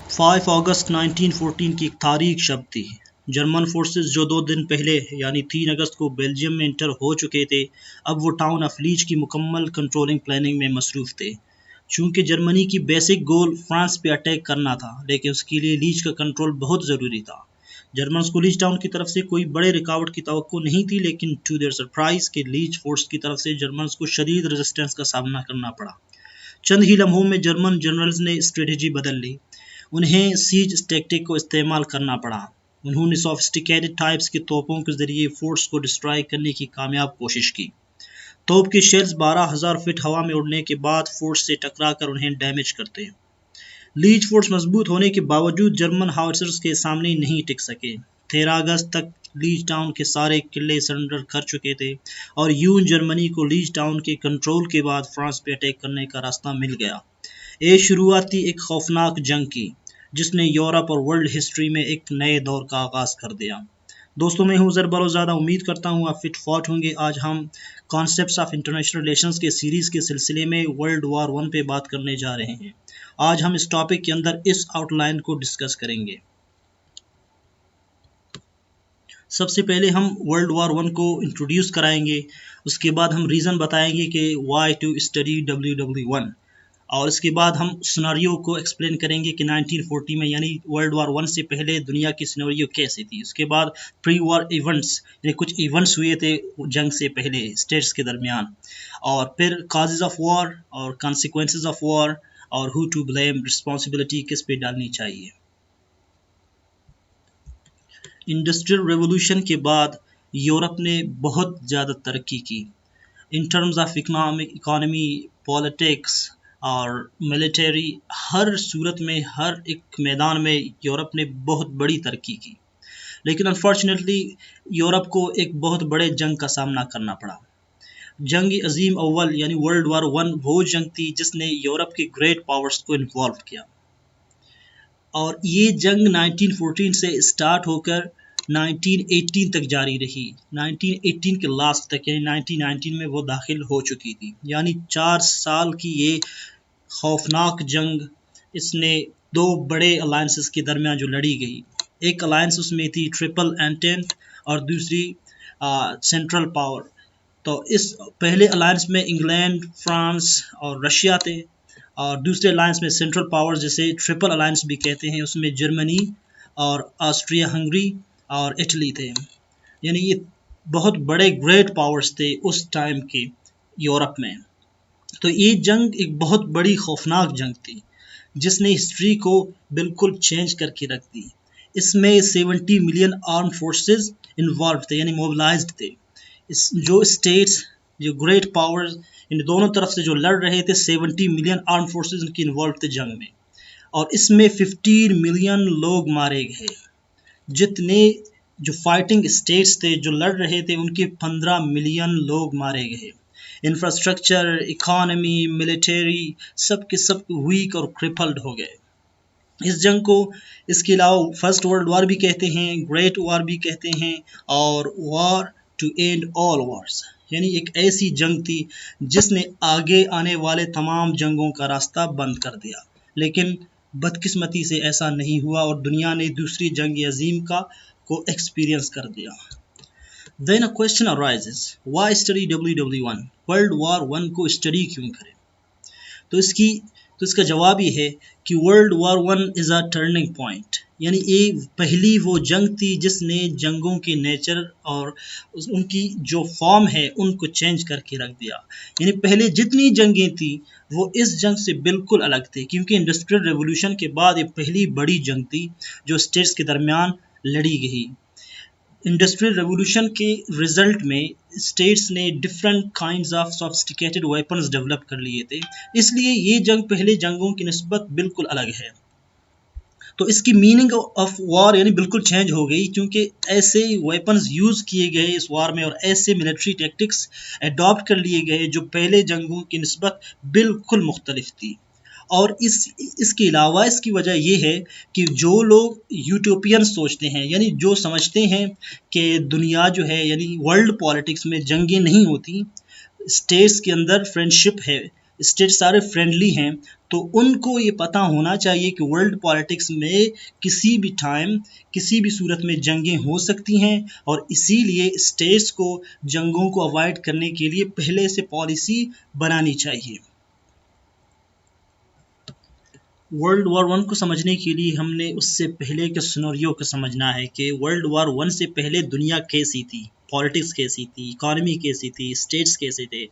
5 अगस्त 1914 की एक तारीख शब थी। जर्मन फोर्सेस जो 2 दिन पहले यानी 3 अगस्त को बेल्जियम में इंटर हो चुके थे, अब वो टाउन ऑफ लीच की मुकम्मल कंट्रोलिंग प्लानिंग में मसरूफ़ थे। चूँकि जर्मनी की बेसिक गोल फ्रांस पे अटैक करना था, लेकिन उसके लिए लीच का कंट्रोल बहुत ज़रूरी था। जर्मन्स को लीच टाउन की तरफ से कोई बड़े रुकावट की तवक्को नहीं थी, लेकिन टू देयर सरप्राइज़ कि लीच फोर्स की तरफ से जर्मन्स को शदीद रेजिस्टेंस का सामना करना पड़ा। चंद ही लम्हों में जर्मन जनरल्स ने स्ट्रेटजी बदल ली। उन्हें सीज टैक्टिक को इस्तेमाल करना पड़ा। उन्होंने सोफिस्टिकेटेड टाइप्स के तोपों के ज़रिए फोर्स को डिस्ट्रॉय करने की कामयाब कोशिश की। तोप के शेल्स 12,000 फीट हवा में उड़ने के बाद फोर्स से टकराकर उन्हें डैमेज करते हैं। लीच फोर्स मजबूत होने के बावजूद जर्मन हाउसर्स के सामने नहीं टिक सके। 13 अगस्त तक लीच टाउन के सारे किले सरेंडर कर चुके थे और यून जर्मनी को लीच टाउन के कंट्रोल के बाद फ्रांस पे अटैक करने का रास्ता मिल गया। ये शुरुआत थी एक खौफनाक जंग की, जिसने यूरोप और वर्ल्ड हिस्ट्री में एक नए दौर का आगाज़ कर दिया। दोस्तों, मैं हूं ज़रबरोज़ादा। उम्मीद करता हूं आप फिट फॉट होंगे। आज हम कॉन्सेप्ट्स ऑफ इंटरनेशनल रिलेशंस के सीरीज़ के सिलसिले में वर्ल्ड वार 1 पे बात करने जा रहे हैं। आज हम इस टॉपिक के अंदर इस आउटलाइन को डिस्कस करेंगे। सबसे पहले हम वर्ल्ड वार 1 को इंट्रोड्यूस कराएंगे, उसके बाद हम रीज़न बताएंगे कि वाई टू स्टडी WW1, और इसके बाद हम सिनेरियो को एक्सप्लेन करेंगे कि 1940 में यानी वर्ल्ड वार 1 से पहले दुनिया की सिनेरियो कैसी थी। उसके बाद प्री वॉर इवेंट्स, यानी कुछ इवेंट्स हुए थे जंग से पहले स्टेट्स के दरमियान, और फिर काजेज ऑफ वॉर और कॉन्सिक्वेंसेस ऑफ वॉर, और हु टू ब्लेम, रिस्पॉन्सिबिलिटी किस पे डालनी चाहिए। इंडस्ट्रियल रेवोल्यूशन के बाद यूरोप ने बहुत ज़्यादा तरक्की की in terms of economy, politics और मिलिट्री। हर सूरत में, हर एक मैदान में यूरोप ने बहुत बड़ी तरक्की की। लेकिन अनफॉर्चुनेटली यूरोप को एक बहुत बड़े जंग का सामना करना पड़ा। जंग अजीम अव्वल यानी वर्ल्ड वार 1 वो जंग थी जिसने यूरोप के ग्रेट पावर्स को इन्वॉल्व किया, और ये जंग 1914 से स्टार्ट होकर 1918 तक जारी रही। 1918 के लास्ट तक यानी 1919 में वो दाखिल हो चुकी थी। यानी 4 साल की ये खौफनाक जंग, इसने 2 बड़े अलायंसेस के दरमियान जो लड़ी गई। एक अलायंस उसमें थी ट्रिपल एंटेंट और दूसरी सेंट्रल पावर। तो इस पहले अलायंस में इंग्लैंड, फ्रांस और रशिया थे, और दूसरे अलायंस में सेंट्रल पावर्स जिसे ट्रिपल अलायंस भी कहते हैं, उसमें जर्मनी और ऑस्ट्रिया हंगरी और इटली थे। यानी ये बहुत बड़े ग्रेट पावर्स थे उस टाइम के यूरोप में। तो ये जंग एक बहुत बड़ी खौफनाक जंग थी जिसने हिस्ट्री को बिल्कुल चेंज करके रख दी। इसमें 70 मिलियन आर्म फोर्सेस इन्वॉल्व थे, यानी मोबिलाइज्ड थे। इस जो स्टेट्स, जो ग्रेट पावर्स, इन दोनों तरफ से जो लड़ रहे थे, 70 मिलियन आर्म फोर्सेस इनकी इन्वॉल्व थे जंग में, और इसमें 15 मिलियन लोग मारे गए। जितने जो फाइटिंग स्टेट्स थे जो लड़ रहे थे, उनके 15 मिलियन लोग मारे गए। इंफ्रास्ट्रक्चर, इकोनॉमी, मिलिट्री सब के सब वीक और क्रिपल्ड हो गए। इस जंग को इसके अलावा फर्स्ट वर्ल्ड वार भी कहते हैं, ग्रेट वार भी कहते हैं, और war to end all wars, यानी एक ऐसी जंग थी जिसने आगे आने वाले तमाम जंगों का रास्ता बंद कर दिया। लेकिन बदकिस्मती से ऐसा नहीं हुआ और दुनिया ने दूसरी जंग अजीम को एक्सपीरियंस कर दिया। Then a question arises, why study WW1? World war 1 को स्टडी क्यों करें? तो इसका जवाब ये है कि world war 1 is a turning point, यानी ये पहली वो जंग थी जिसने जंगों के नेचर और उनकी जो फॉर्म है उनको चेंज करके रख दिया। यानी पहले जितनी जंगें थी वो इस जंग से बिल्कुल अलग थी, क्योंकि इंडस्ट्रियल रेवोल्यूशन के बाद ये पहली बड़ी जंग थी जो स्टेट्स के दरमियान लड़ी गई। इंडस्ट्रियल रेवोल्यूशन के रिजल्ट में स्टेट्स ने different kinds of sophisticated weapons develop कर लिए थे, इसलिए ये जंग पहले जंगों की निस्बत बिल्कुल अलग है। तो इसकी मीनिंग ऑफ वॉर यानी बिल्कुल चेंज हो गई, क्योंकि ऐसे वेपन्स यूज़ किए गए इस वॉर में और ऐसे मिलिट्री टैक्टिक्स अडॉप्ट कर लिए गए जो पहले जंगों की निस्बत बिल्कुल मुख्तलिफ थी। और इसके अलावा इसकी वजह यह है कि जो लोग यूटोपियन सोचते हैं, यानी जो समझते हैं कि दुनिया जो है, यानी वर्ल्ड पॉलिटिक्स में जंगें नहीं होती, स्टेट्स के अंदर फ्रेंडशिप है, स्टेट सारे फ्रेंडली हैं, तो उनको ये पता होना चाहिए कि वर्ल्ड पॉलिटिक्स में किसी भी टाइम किसी भी सूरत में जंगें हो सकती हैं, और इसीलिए स्टेट्स को जंगों को अवॉइड करने के लिए पहले से पॉलिसी बनानी चाहिए। वर्ल्ड वॉर वन को समझने के लिए हमने उससे पहले के सिनेरियो को समझना है कि वर्ल्ड वॉर वन से पहले दुनिया कैसी थी, पॉलिटिक्स कैसी थी, इकोनॉमी कैसी थी, स्टेट्स कैसे थे।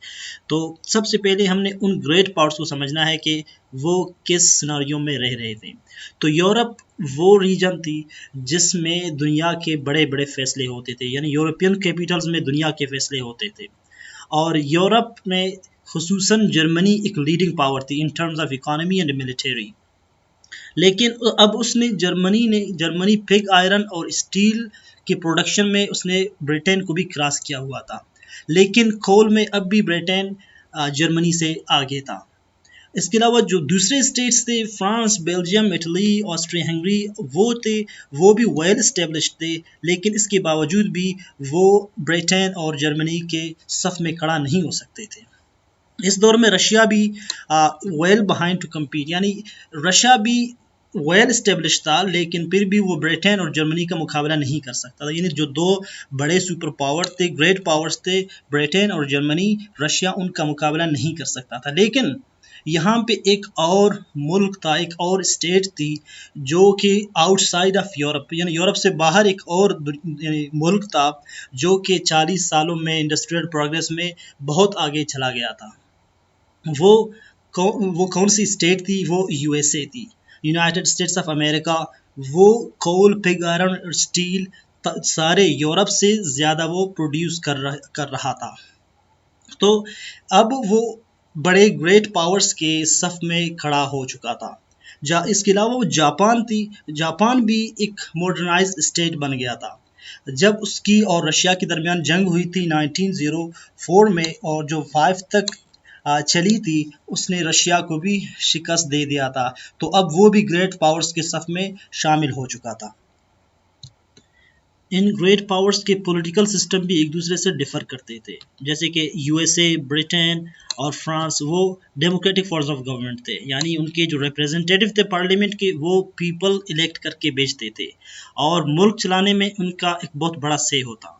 तो सबसे पहले हमने उन ग्रेट पावर्स को समझना है कि वो किस सिनेरियो में रह रहे थे। तो यूरोप वो रीजन थी जिसमें दुनिया के बड़े बड़े फैसले होते थे, यानी यूरोपियन कैपिटल्स में दुनिया के फैसले होते थे। और यूरोप में खुसूसन जर्मनी एक लीडिंग पावर थी in terms of economy and military. लेकिन अब जर्मनी पिग आयरन और स्टील के प्रोडक्शन में उसने ब्रिटेन को भी क्रॉस किया हुआ था, लेकिन कोल में अब भी ब्रिटेन जर्मनी से आगे था। इसके अलावा जो दूसरे स्टेट्स थे, France, Belgium, Italy, Austria Hungary, वो भी वेल स्टेब्लिश्ड थे, लेकिन इसके बावजूद भी वो ब्रिटेन और जर्मनी के सफ में खड़ा नहीं हो सकते थे। इस दौर में रशिया भी वेल बिहाइंड टू कम्पीट, यानी रशिया भी वेल स्टेब्लिश था, लेकिन फिर भी वो ब्रिटेन और जर्मनी का मुकाबला नहीं कर सकता था। यानी जो दो बड़े सुपर पावर थे, ग्रेट पावर्स थे, ब्रिटेन और जर्मनी, रशिया उनका मुकाबला नहीं कर सकता था। लेकिन यहाँ पे एक और मुल्क था, एक और स्टेट थी जो कि आउटसाइड ऑफ यूरोप, यानी यूरोप से बाहर एक और मुल्क था जो कि 40 सालों में इंडस्ट्रियल प्रोग्रेस में बहुत आगे चला गया था। वो कौन सी स्टेट थी? वो यूएसए थी, यूनाइटेड स्टेट्स ऑफ अमेरिका। वो कोल, पिग आयरन और स्टील सारे यूरोप से ज़्यादा वो प्रोड्यूस कर रहा था। तो अब वो बड़े ग्रेट पावर्स के सफ में खड़ा हो चुका था। इसके अलावा वो जापान थी, जापान भी एक मॉडर्नाइज्ड स्टेट बन गया था। जब उसकी और रशिया के दरमियान जंग हुई थी 1904 में, और जो 5 तक चली थी, उसने रशिया को भी शिकस्त दे दिया था। तो अब वो भी ग्रेट पावर्स के सफ में शामिल हो चुका था। इन ग्रेट पावर्स के पॉलिटिकल सिस्टम भी एक दूसरे से डिफर करते थे, जैसे कि यूएसए, ब्रिटेन और फ्रांस वो डेमोक्रेटिक फॉर्म्स ऑफ गवर्नमेंट थे, यानी उनके जो रिप्रेजेंटेटिव थे पार्लियामेंट के, वो पीपल इलेक्ट करके भेजते थे और मुल्क चलाने में उनका एक बहुत बड़ा से होता।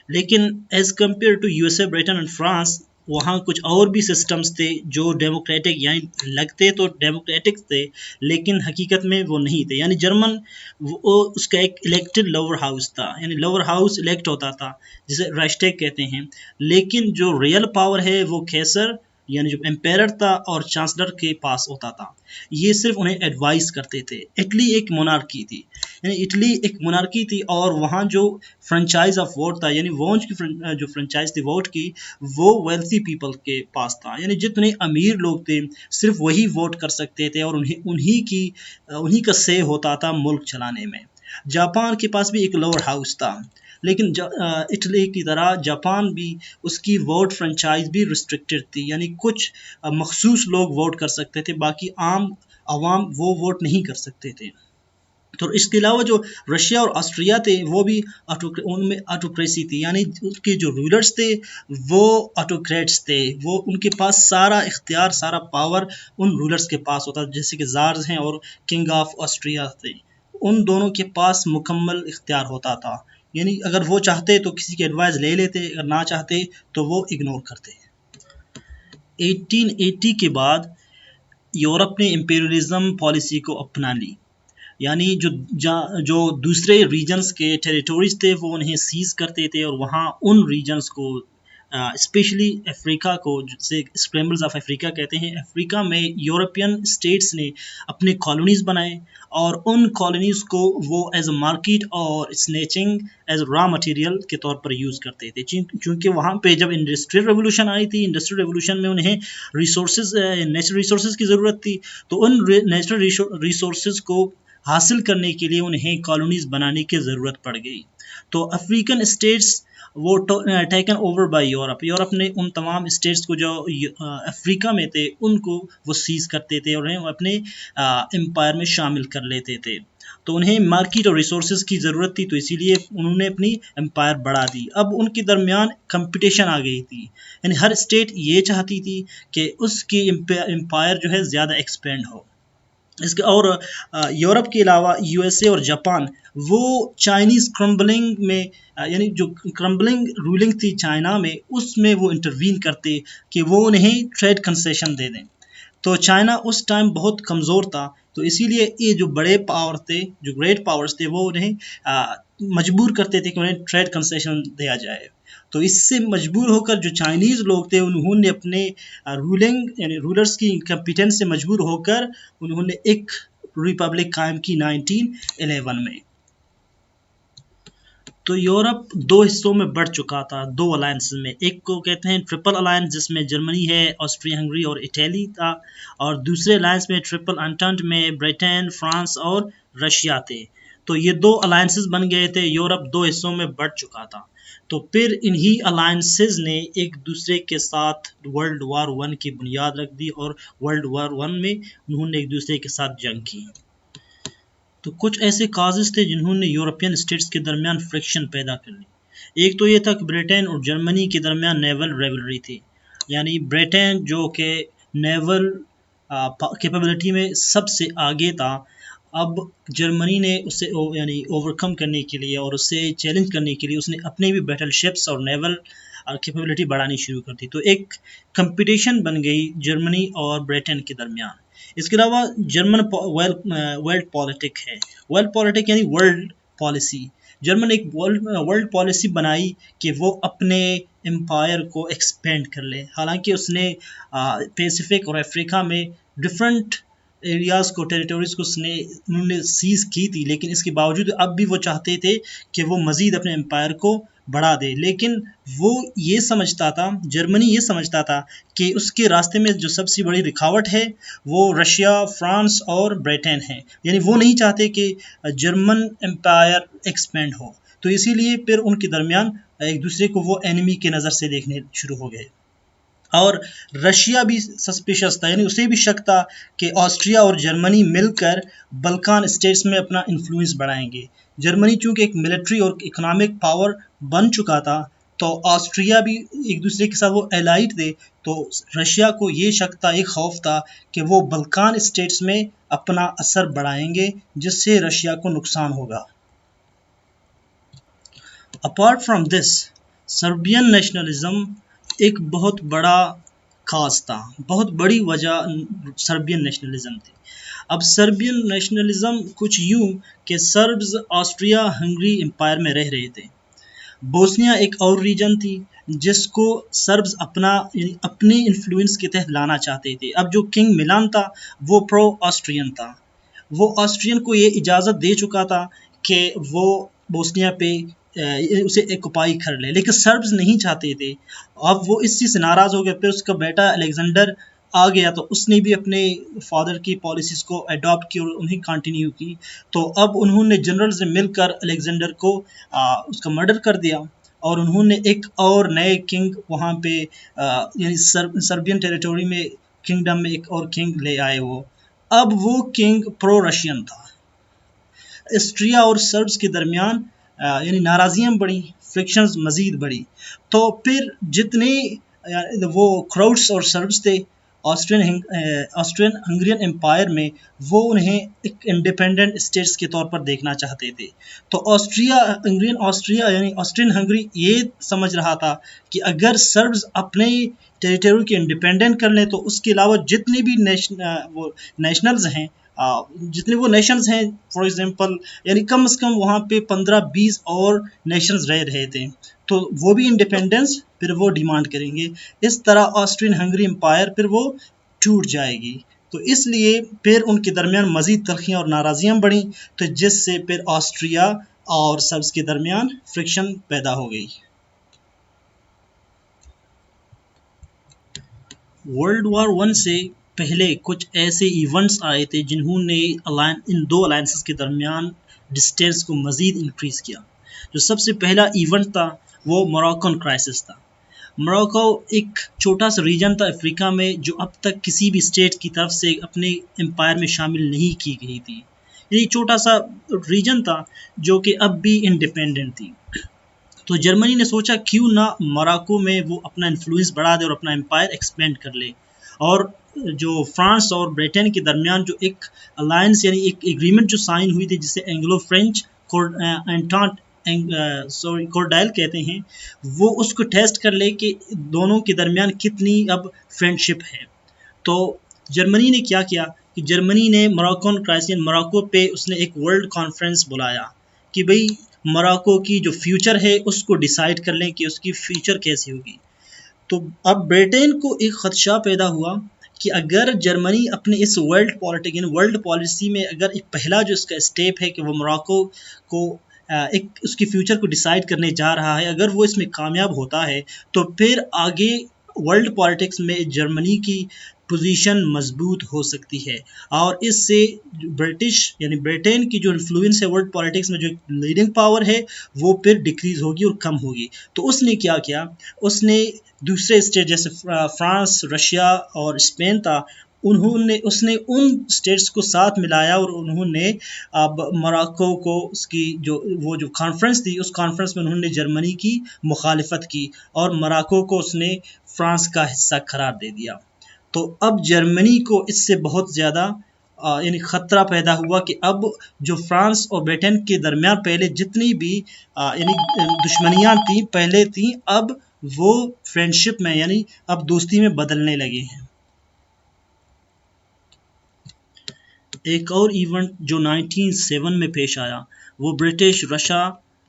लेकिन as compare to USA, Britain and France, वहाँ कुछ और भी सिस्टम्स थे जो डेमोक्रेटिक, यानी लगते तो डेमोक्रेटिक थे लेकिन हकीकत में वो नहीं थे। यानी जर्मन वो उसका एक इलेक्टेड लोअर हाउस था, यानी लोअर हाउस इलेक्ट होता था जिसे राइक्सटैग कहते हैं, लेकिन जो रियल पावर है वो कैसर यानी जो एम्पायर था और चांसलर के पास होता था। ये सिर्फ उन्हें एडवाइस करते थे। इटली एक मोनार्की थी, यानी इटली एक मोनार्की थी, और वहाँ जो फ्रेंचाइज ऑफ वोट था, यानी वोट की जो फ्रेंचाइज थी वोट की, वो वेल्थी पीपल के पास था, यानी जितने अमीर लोग थे सिर्फ वही वोट कर सकते थे और उन्हीं का से होता था मुल्क चलाने में। जापान के पास भी एक लोअर हाउस था, लेकिन इटली की तरह जापान भी उसकी वोट फ्रेंचाइज भी रिस्ट्रिक्टेड थी, यानी कुछ मखसूस लोग वोट कर सकते थे, बाकी आम आवाम वो वोट नहीं कर सकते थे। तो इसके अलावा जो रशिया और ऑस्ट्रिया थे वो भी उनमें ऑटोक्रेसी थी, यानी उनके जो रूलर्स थे वो ऑटोक्रेट्स थे, वो उनके पास सारा इख्तियार, सारा पावर उन रूलर्स के पास होता, जैसे कि जार्स हैं और किंग ऑफ ऑस्ट्रिया थे। उन दोनों के पास मुकम्मल इख्तियार होता था, यानी अगर वो चाहते तो किसी की एडवाइस ले लेते, अगर ना चाहते तो वो इग्नोर करते। 1880 के बाद यूरोप ने इंपीरियलिज्म पॉलिसी को अपना ली, यानी जो दूसरे रीजन्स के टेरिटोरीज थे वो उन्हें सीज करते थे, और वहाँ उन रीजन्स को स्पेशली अफ्रीका को, जिसे स्क्रैम्बल्स ऑफ अफ्रीका कहते हैं, अफ्रीका में यूरोपियन स्टेट्स ने अपने कॉलोनीज़ बनाए और उन कॉलोनीज़ को वो एज अ मार्केट और स्नेचिंग एज रॉ मटेरियल के तौर पर यूज़ करते थे। क्योंकि वहाँ पे जब इंडस्ट्रियल रेवोल्यूशन आई थी, इंडस्ट्रियल रेवोल्यूशन में उन्हें नेचुरल रिसोर्सेज की ज़रूरत थी, तो उन नेचुरल रिसोर्सेज को हासिल करने के लिए उन्हें कॉलोनीज़ बनाने की ज़रूरत पड़ गई। तो अफ्रीकन स्टेट्स वो टेकन ओवर बाय यूरोप ने उन तमाम स्टेट्स को जो अफ्रीका में थे उनको वो सीज करते थे और उन्हें अपने एम्पायर में शामिल कर लेते थे। तो उन्हें मार्केट और रिसोर्सेज की ज़रूरत थी, तो इसीलिए उन्होंने अपनी एम्पायर बढ़ा दी। अब उनके दरमियान कंपटीशन आ गई थी, यानी हर स्टेट ये चाहती थी कि उसकी एम्पायर जो है ज़्यादा एक्सपेंड हो। इसके और यूरोप के अलावा यूएसए और जापान वो चाइनीज़ क्रम्बलिंग में यानी जो क्रम्बलिंग रूलिंग थी चाइना में, उसमें वो इंटरवीन करते कि वो उन्हें ट्रेड कंसेशन दे दें। तो चाइना उस टाइम बहुत कमज़ोर था, तो इसीलिए ये जो बड़े पावर थे, जो ग्रेट पावर्स थे, वो उन्हें मजबूर करते थे कि उन्हें ट्रेड कंसेशन दिया जाए। तो इससे मजबूर होकर जो चाइनीज़ लोग थे, उन्होंने अपने रूलिंग यानी रूलर्स की इनकम्पिटेंस से मजबूर होकर उन्होंने एक रिपब्लिक कायम की 1911 में। तो यूरोप दो हिस्सों में बढ़ चुका था, दो अलायंस में। एक को कहते हैं ट्रिपल अलायंस, जिसमें जर्मनी है, ऑस्ट्रिया हंगरी और इटली था, और दूसरे अलायंस में ट्रिपल एंटेंट में ब्रिटेन, फ्रांस और रशिया थे। तो ये दो अलायंसेस बन गए थे, यूरोप दो हिस्सों में बढ़ चुका था। तो फिर इन्हीं अलायंसेस ने एक दूसरे के साथ वर्ल्ड वार वन की बुनियाद रख दी, और वर्ल्ड वार वन में उन्होंने एक दूसरे के साथ जंग की। तो कुछ ऐसे काजेस थे जिन्होंने यूरोपियन स्टेट्स के दरमियान फ्रिक्शन पैदा कर ली। एक तो ये था कि ब्रिटेन और जर्मनी के दरमियान नेवल रेवलरी थी, यानी ब्रिटेन जो कि नेवल कैपेबिलिटी में सबसे आगे था, अब जर्मनी ने उसे यानी ओवरकम करने के लिए और उसे चैलेंज करने के लिए उसने अपने भी बैटल शिप्स और नेवल कैपेबिलिटी बढ़ानी शुरू कर दी। तो एक कंपटीशन बन गई जर्मनी और ब्रिटेन के दरमियान। इसके अलावा जर्मन वर्ल्ड पॉलिटिक है, वर्ल्ड पॉलिटिक यानी वर्ल्ड पॉलिसी। जर्मन एक वर्ल्ड पॉलिसी बनाई कि वो अपने एम्पायर को एक्सपेंड कर ले। हालांकि उसने पैसिफिक और अफ्रीका में डिफरेंट एरियाज़ को, टेरिटोरीज़ को उन्होंने सीज़ की थी, लेकिन इसके बावजूद अब भी वो चाहते थे कि वो मज़ीद अपने एम्पायर को बढ़ा दे। लेकिन वो ये समझता था, जर्मनी ये समझता था कि उसके रास्ते में जो सबसे बड़ी रुकावट है वो रशिया, फ्रांस और ब्रिटेन है, यानी वो नहीं चाहते कि जर्मन एम्पायर एक्सपेंड हो। तो इसीलिए फिर उनके दरमियान एक दूसरे को वो एनिमी के नज़र से देखने शुरू हो गए। और रशिया भी सस्पिशियस था, यानी उसे भी शक था कि ऑस्ट्रिया और जर्मनी मिलकर बल्कान स्टेट्स में अपना इन्फ्लुएंस बढ़ाएंगे। जर्मनी चूंकि एक मिलिट्री और इकोनॉमिक पावर बन चुका था, तो ऑस्ट्रिया भी एक दूसरे के साथ वो एलाइड थे, तो रशिया को ये शक था, एक खौफ था कि वो बल्कान स्टेट्स में अपना असर बढ़ाएंगे, जिससे रशिया को नुकसान होगा। Apart from this, Serbian nationalism एक बहुत बड़ा काज था, बहुत बड़ी वजह सर्बियन नेशनलिज्म थी। अब सर्बियन नेशनलिज्म कुछ यूं कि सर्ब्स ऑस्ट्रिया हंगरी एम्पायर में रह रहे थे। बोस्निया एक और रीजन थी जिसको सर्ब्स अपने इन्फ्लुएंस के तहत लाना चाहते थे। अब जो किंग मिलान था वो प्रो ऑस्ट्रियन था, वो ऑस्ट्रियन को ये इजाज़त दे चुका था कि वो बोस्निया पे उसे ऑक्युपाई कर ले, लेकिन सर्ब्स नहीं चाहते थे। अब वो इस चीज़ से नाराज़ हो गया। फिर उसका बेटा अलेक्जेंडर आ गया, तो उसने भी अपने फादर की पॉलिसीज़ को अडॉप्ट की और उन्हें कंटिन्यू की। तो अब उन्होंने जनरल से मिलकर अलेक्जेंडर को उसका मर्डर कर दिया, और उन्होंने एक और नए किंग वहाँ पे यानी सर्बियन टेरिटोरी में, किंगडम में एक और किंग ले आए वो। अब वो किंग प्रो रशियन था। ऑस्ट्रिया और सर्ब्स के दरमियान यानी नाराज़ियाँ बढ़ी, फ्रिक्शंस मज़ीद बढ़ी। तो फिर जितने वो क्राउड्स और सर्ब्स थे ऑस्ट्रियन हंगरियन एम्पायर में, वो उन्हें एक इंडिपेंडेंट स्टेट्स के तौर पर देखना चाहते थे। तो ऑस्ट्रिया यानी ऑस्ट्रियन हंगरी ये समझ रहा था कि अगर सर्ब्स अपने टेरिटरी के इंडिपेंडेंट कर लें, तो उसके अलावा जितने भी नेशनल्स हैं, जितने वो नेशंस हैं, फॉर एग्जांपल यानी कम से कम वहाँ पे 15-20 और नेशंस रह रहे थे, तो वो भी इंडिपेंडेंस फिर वो डिमांड करेंगे। इस तरह ऑस्ट्रियन हंगरी एम्पायर फिर वो टूट जाएगी। तो इसलिए फिर उनके दरमियान मज़ीद तलखियाँ और नाराज़ियाँ बढ़ी, तो जिससे फिर ऑस्ट्रिया और सर्ब्स के दरमियान फ्रिक्शन पैदा हो गई। वर्ल्ड वार वन से पहले कुछ ऐसे इवेंट्स आए थे जिन्होंने इन दो अलायंसेस के दरमियान डिस्टेंस को मज़ीद इंक्रीज़ किया। जो सबसे पहला इवेंट था वो मोरक्कन क्राइसिस था। मोरक्को एक छोटा सा रीजन था अफ्रीका में, जो अब तक किसी भी स्टेट की तरफ से अपने एम्पायर में शामिल नहीं की गई थी। ये छोटा सा रीजन था जो कि अब भी इंडिपेंडेंट थी। तो जर्मनी ने सोचा क्यों ना मोरक्को में वो अपना इन्फ्लुएंस बढ़ा दे और अपना एम्पायर एक्सपेंड कर ले। और जो फ्रांस और ब्रिटेन के दरमियान जो एक अलायंस यानी एक एग्रीमेंट जो साइन हुई थी जिसे एंग्लो फ्रेंच एंटांट सॉरी कोरडाइल कहते हैं, वो उसको टेस्ट कर ले कि दोनों के दरमियान कितनी अब फ्रेंडशिप है। तो जर्मनी ने क्या किया कि जर्मनी ने मोरक्कन क्राइसिस मोरक्को पे उसने एक वर्ल्ड कॉन्फ्रेंस बुलाया कि भाई मोरक्को की जो फ्यूचर है उसको डिसाइड कर लें कि उसकी फ्यूचर कैसी होगी। तो अब ब्रिटेन को एक खदशा पैदा हुआ कि अगर जर्मनी अपने इस वर्ल्ड पॉलिसी में अगर एक पहला जो इसका स्टेप है कि वो मोरक्को को एक उसकी फ्यूचर को डिसाइड करने जा रहा है, अगर वो इसमें कामयाब होता है तो फिर आगे वर्ल्ड पॉलिटिक्स में जर्मनी की पोजीशन मजबूत हो सकती है और इससे ब्रिटिश यानी ब्रिटेन की जो इन्फ्लुएंस है वर्ल्ड पॉलिटिक्स में, जो लीडिंग पावर है, वो फिर डिक्रीज होगी और कम होगी। तो उसने क्या किया, उसने दूसरे स्टेट जैसे फ्रांस, रशिया और स्पेन था, उसने उन स्टेट्स को साथ मिलाया और उन्होंने अब मोरक्को को उसकी जो कॉन्फ्रेंस थी उस कॉन्फ्रेंस में उन्होंने जर्मनी की मुखालिफत की और मोरक्को को उसने फ्रांस का हिस्सा करार दे दिया। तो अब जर्मनी को इससे बहुत ज़्यादा यानी ख़तरा पैदा हुआ कि अब जो फ्रांस और ब्रिटेन के दरमियान पहले जितनी भी यानी दुश्मनियाँ थी पहले थी, अब वो फ्रेंडशिप में यानी अब दोस्ती में बदलने लगे हैं। एक और इवेंट जो 1907 में पेश आया वो ब्रिटिश रशिया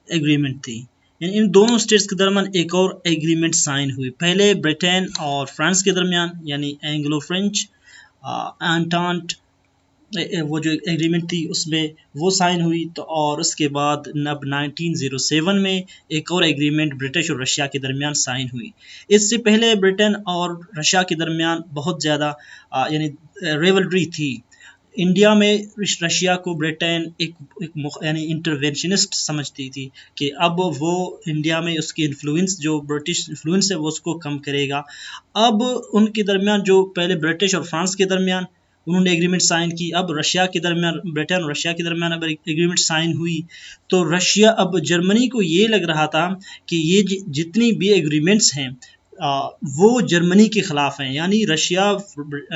एग्रीमेंट थी। यानी इन दोनों स्टेट्स के दरमियान एक और एग्रीमेंट साइन हुई, पहले ब्रिटेन और फ्रांस के दरमियान यानी एंग्लो फ्रेंच एंटांट वो जो एग्रीमेंट थी उसमें वो साइन हुई। तो और उसके बाद अब 1907 में एक और एग्रीमेंट ब्रिटिश और रशिया के दरमियान साइन हुई। इससे पहले ब्रिटेन और रशिया के दरमियान बहुत ज़्यादा यानी रिवलरी थी। इंडिया में रशिया को ब्रिटेन एक यानी इंटरवेंशनिस्ट समझती थी कि अब वो इंडिया में उसकी इन्फ्लुएंस जो ब्रिटिश इन्फ्लुएंस है वो उसको कम करेगा। अब उनके दरमियान जो पहले ब्रिटिश और फ्रांस के दरमियान उन्होंने एग्रीमेंट साइन की, अब रशिया के दरमियान ब्रिटेन और रशिया के दरमियान अब एग्रीमेंट साइन हुई। तो रशिया अब जर्मनी को ये लग रहा था कि ये जितनी भी एग्रीमेंट्स हैं वो जर्मनी के ख़िलाफ़ हैं, यानी रशिया,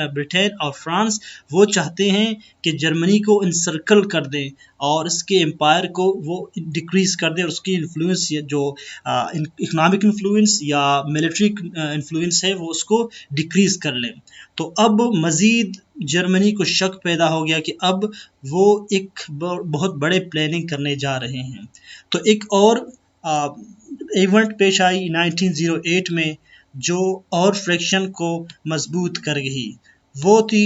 ब्रिटेन और फ्रांस वो चाहते हैं कि जर्मनी को इनसर्कल कर दें और इसके एम्पायर को वो डिक्रीज़ कर दें और उसकी इन्फ्लुएंस जो इकोनॉमिक इन्फ्लुएंस या मिलिट्री इन्फ्लुएंस है वो उसको डिक्रीज़ कर लें। तो अब मज़ीद जर्मनी को शक पैदा हो गया कि अब वो एक बहुत बड़े प्लानिंग करने जा रहे हैं। तो एक और इवेंट पेश आई 1908 में जो और फ्रैक्शन को मजबूत कर गई, वो थी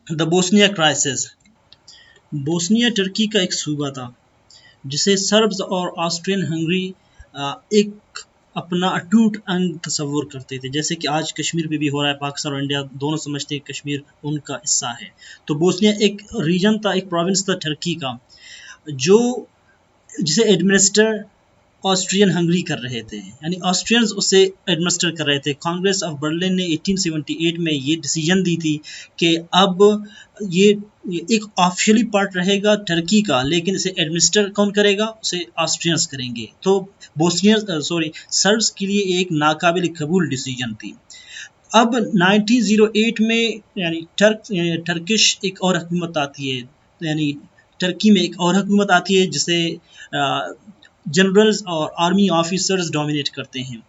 the Bosnia crisis. Bosnia Turkey का एक सूबा था जिसे सर्ब्स और ऑस्ट्रियन हंगरी एक अपना अटूट अंग तस्वुर करते थे, जैसे कि आज कश्मीर पे भी हो रहा है। पाकिस्तान और इंडिया दोनों समझते हैं कश्मीर उनका हिस्सा है। तो बोस्निया एक रीजन था, एक प्रोविंस था टर्की का, जो जिसे एडमिनिस्टर ऑस्ट्रियन हंगरी कर रहे थे, यानी ऑस्ट्रियंस उसे एडमिनिस्टर कर रहे थे। कांग्रेस ऑफ बर्लिन ने 1878 में ये डिसीजन दी थी कि अब ये एक ऑफिशियली पार्ट रहेगा टर्की का, लेकिन इसे एडमिनिस्टर कौन करेगा, उसे ऑस्ट्रियंस करेंगे। तो सर्ब्स के लिए एक नाकाबिल कबूल डिसीजन थी। अब 1908 में यानी टर्किश एक और हुकूमत आती है, यानी टर्की में एक और हुकूमत आती है जिसे जनरल्स और आर्मी ऑफिसर्स डोमिनेट करते हैं।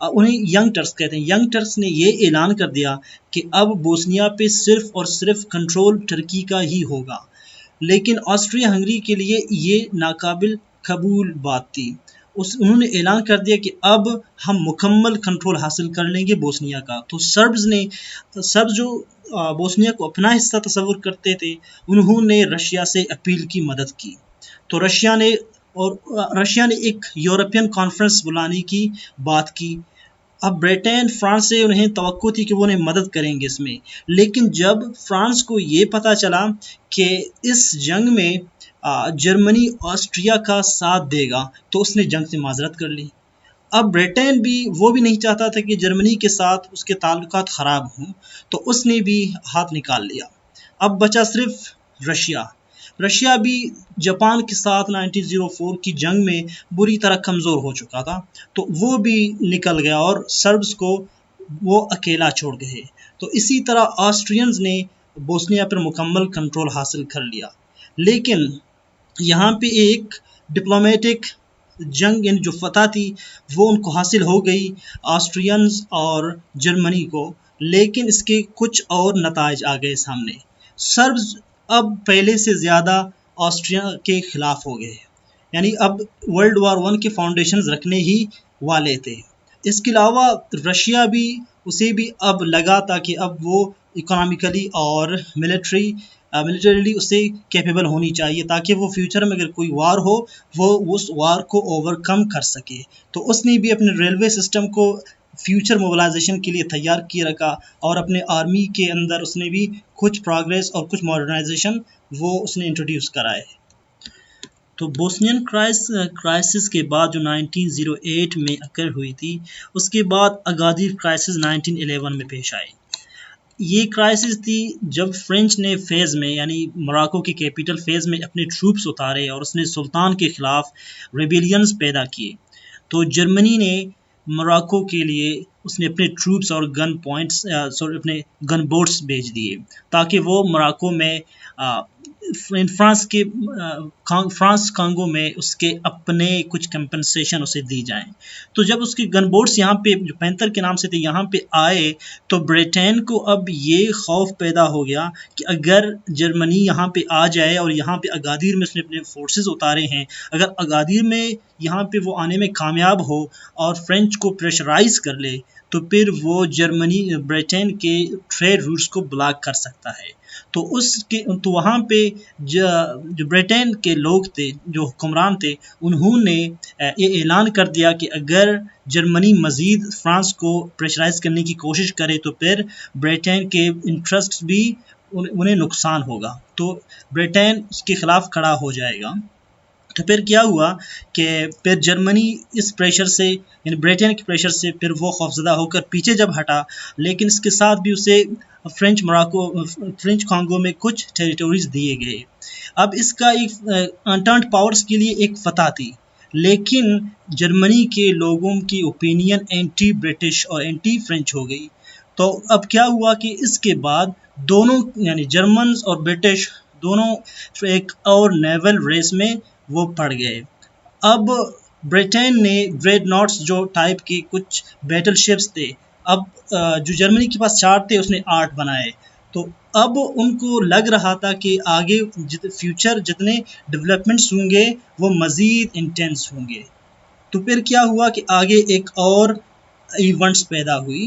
उन्हें यंग टर्क्स कहते हैं। यंग टर्क्स ने ये ऐलान कर दिया कि अब बोस्निया पे सिर्फ और सिर्फ कंट्रोल टर्की का ही होगा, लेकिन ऑस्ट्रिया हंगरी के लिए ये नाकाबिल कबूल बात थी। उन्होंने ऐलान कर दिया कि अब हम मुकम्मल कंट्रोल हासिल कर लेंगे बोस्निया का। तो सर्ब्स जो बोस्निया को अपना हिस्सा तस्वुर करते थे, उन्होंने रशिया से अपील की मदद की। तो रशिया ने एक यूरोपियन कॉन्फ्रेंस बुलाने की बात की। अब ब्रिटेन, फ्रांस से उन्हें तवक्को थी कि वो उन्हें मदद करेंगे इसमें, लेकिन जब फ्रांस को ये पता चला कि इस जंग में जर्मनी ऑस्ट्रिया का साथ देगा, तो उसने जंग से माजरत कर ली। अब ब्रिटेन भी नहीं चाहता था कि जर्मनी के साथ उसके ताल्लुकात ख़राब हों, तो उसने भी हाथ निकाल लिया। अब बचा सिर्फ रशिया। रशिया भी जापान के साथ 1904 की जंग में बुरी तरह कमज़ोर हो चुका था, तो वो भी निकल गया और सर्ब्स को वो अकेला छोड़ गए। तो इसी तरह ऑस्ट्रियंस ने बोस्निया पर मुकम्मल कंट्रोल हासिल कर लिया। लेकिन यहाँ पे एक डिप्लोमेटिक जंग यानी जो फतह थी वो उनको हासिल हो गई, ऑस्ट्रियंस और जर्मनी को। लेकिन इसके कुछ और नताइज आ गए सामने। सर्ब्स अब पहले से ज़्यादा ऑस्ट्रिया के ख़िलाफ़ हो गए, यानी अब वर्ल्ड वार वन के फाउंडेशंस रखने ही वाले थे। इसके अलावा रशिया भी, उसे भी अब लगा था कि अब वो इकोनॉमिकली और मिलिटरीली उसे कैपेबल होनी चाहिए, ताकि वो फ्यूचर में अगर कोई वार हो वो उस वार को ओवरकम कर सके। तो उसने भी अपने रेलवे सिस्टम को फ्यूचर मोबिलाइजेशन के लिए तैयार किए रखा, और अपने आर्मी के अंदर उसने भी कुछ प्रोग्रेस और कुछ मॉडर्नाइजेशन वो उसने इंट्रोड्यूस कराए। तो बोस्नियन क्राइसिस के बाद जो 1908 में अकर हुई थी, उसके बाद अगादिर क्राइसिस 1911 में पेश आई। ये क्राइसिस थी जब फ्रेंच ने फेज़ में, यानी मोरक्को की कैपिटल फेज़ में अपने ट्रूप्स उतारे और उसने सुल्तान के ख़िलाफ़ रेबेलियंस पैदा किए। तो जर्मनी ने मोरक्को के लिए उसने अपने ट्रूप्स और अपने गन बोट्स भेज दिए, ताकि वो मोरक्को में फ्रांस कांगो में उसके अपने कुछ कंपनसेशन उसे दी जाएं। तो जब उसके गन बोट्स यहाँ पे जो पैंतर के नाम से थे यहाँ पे आए, तो ब्रिटेन को अब ये खौफ पैदा हो गया कि अगर जर्मनी यहाँ पे आ जाए और यहाँ पे अगादिर में उसने अपने फोर्सेस उतारे हैं, अगर अगादिर में यहाँ पे वो आने में कामयाब हो और फ्रेंच को प्रेशराइज कर ले, तो फिर वो ब्रिटेन के ट्रेड रूट्स को ब्लॉक कर सकता है। तो वहाँ पे जो ब्रिटेन के लोग थे, जो हुक्मरान थे, उन्होंने ये ऐलान कर दिया कि अगर जर्मनी मज़ीद फ्रांस को प्रेशराइज करने की कोशिश करे तो फिर ब्रिटेन के इंटरेस्ट भी उन्हें नुकसान होगा, तो ब्रिटेन उसके ख़िलाफ़ खड़ा हो जाएगा। तो फिर क्या हुआ कि फिर जर्मनी इस प्रेशर से, यानी ब्रिटेन के प्रेशर से, फिर वो खौफज़दा होकर पीछे जब हटा, लेकिन इसके साथ भी उसे फ्रेंच कांगो में कुछ टेरिटोरीज दिए गए। अब इसका एक एंटेंट पावर्स के लिए एक फतह थी, लेकिन जर्मनी के लोगों की ओपिनियन एंटी ब्रिटिश और एंटी फ्रेंच हो गई। तो अब क्या हुआ कि इसके बाद दोनों, यानी जर्मन्स और ब्रिटिश दोनों एक और नेवल रेस में वो पड़ गए। अब ब्रिटेन ने ड्रेडनॉट्स जो टाइप के कुछ बैटल शिप्स थे, अब जो जर्मनी के पास 4 थे उसने 8 बनाए। तो अब उनको लग रहा था कि आगे फ्यूचर जितने डेवलपमेंट्स होंगे वो मज़ीद इंटेंस होंगे। तो फिर क्या हुआ कि आगे एक और इवेंट्स पैदा हुई।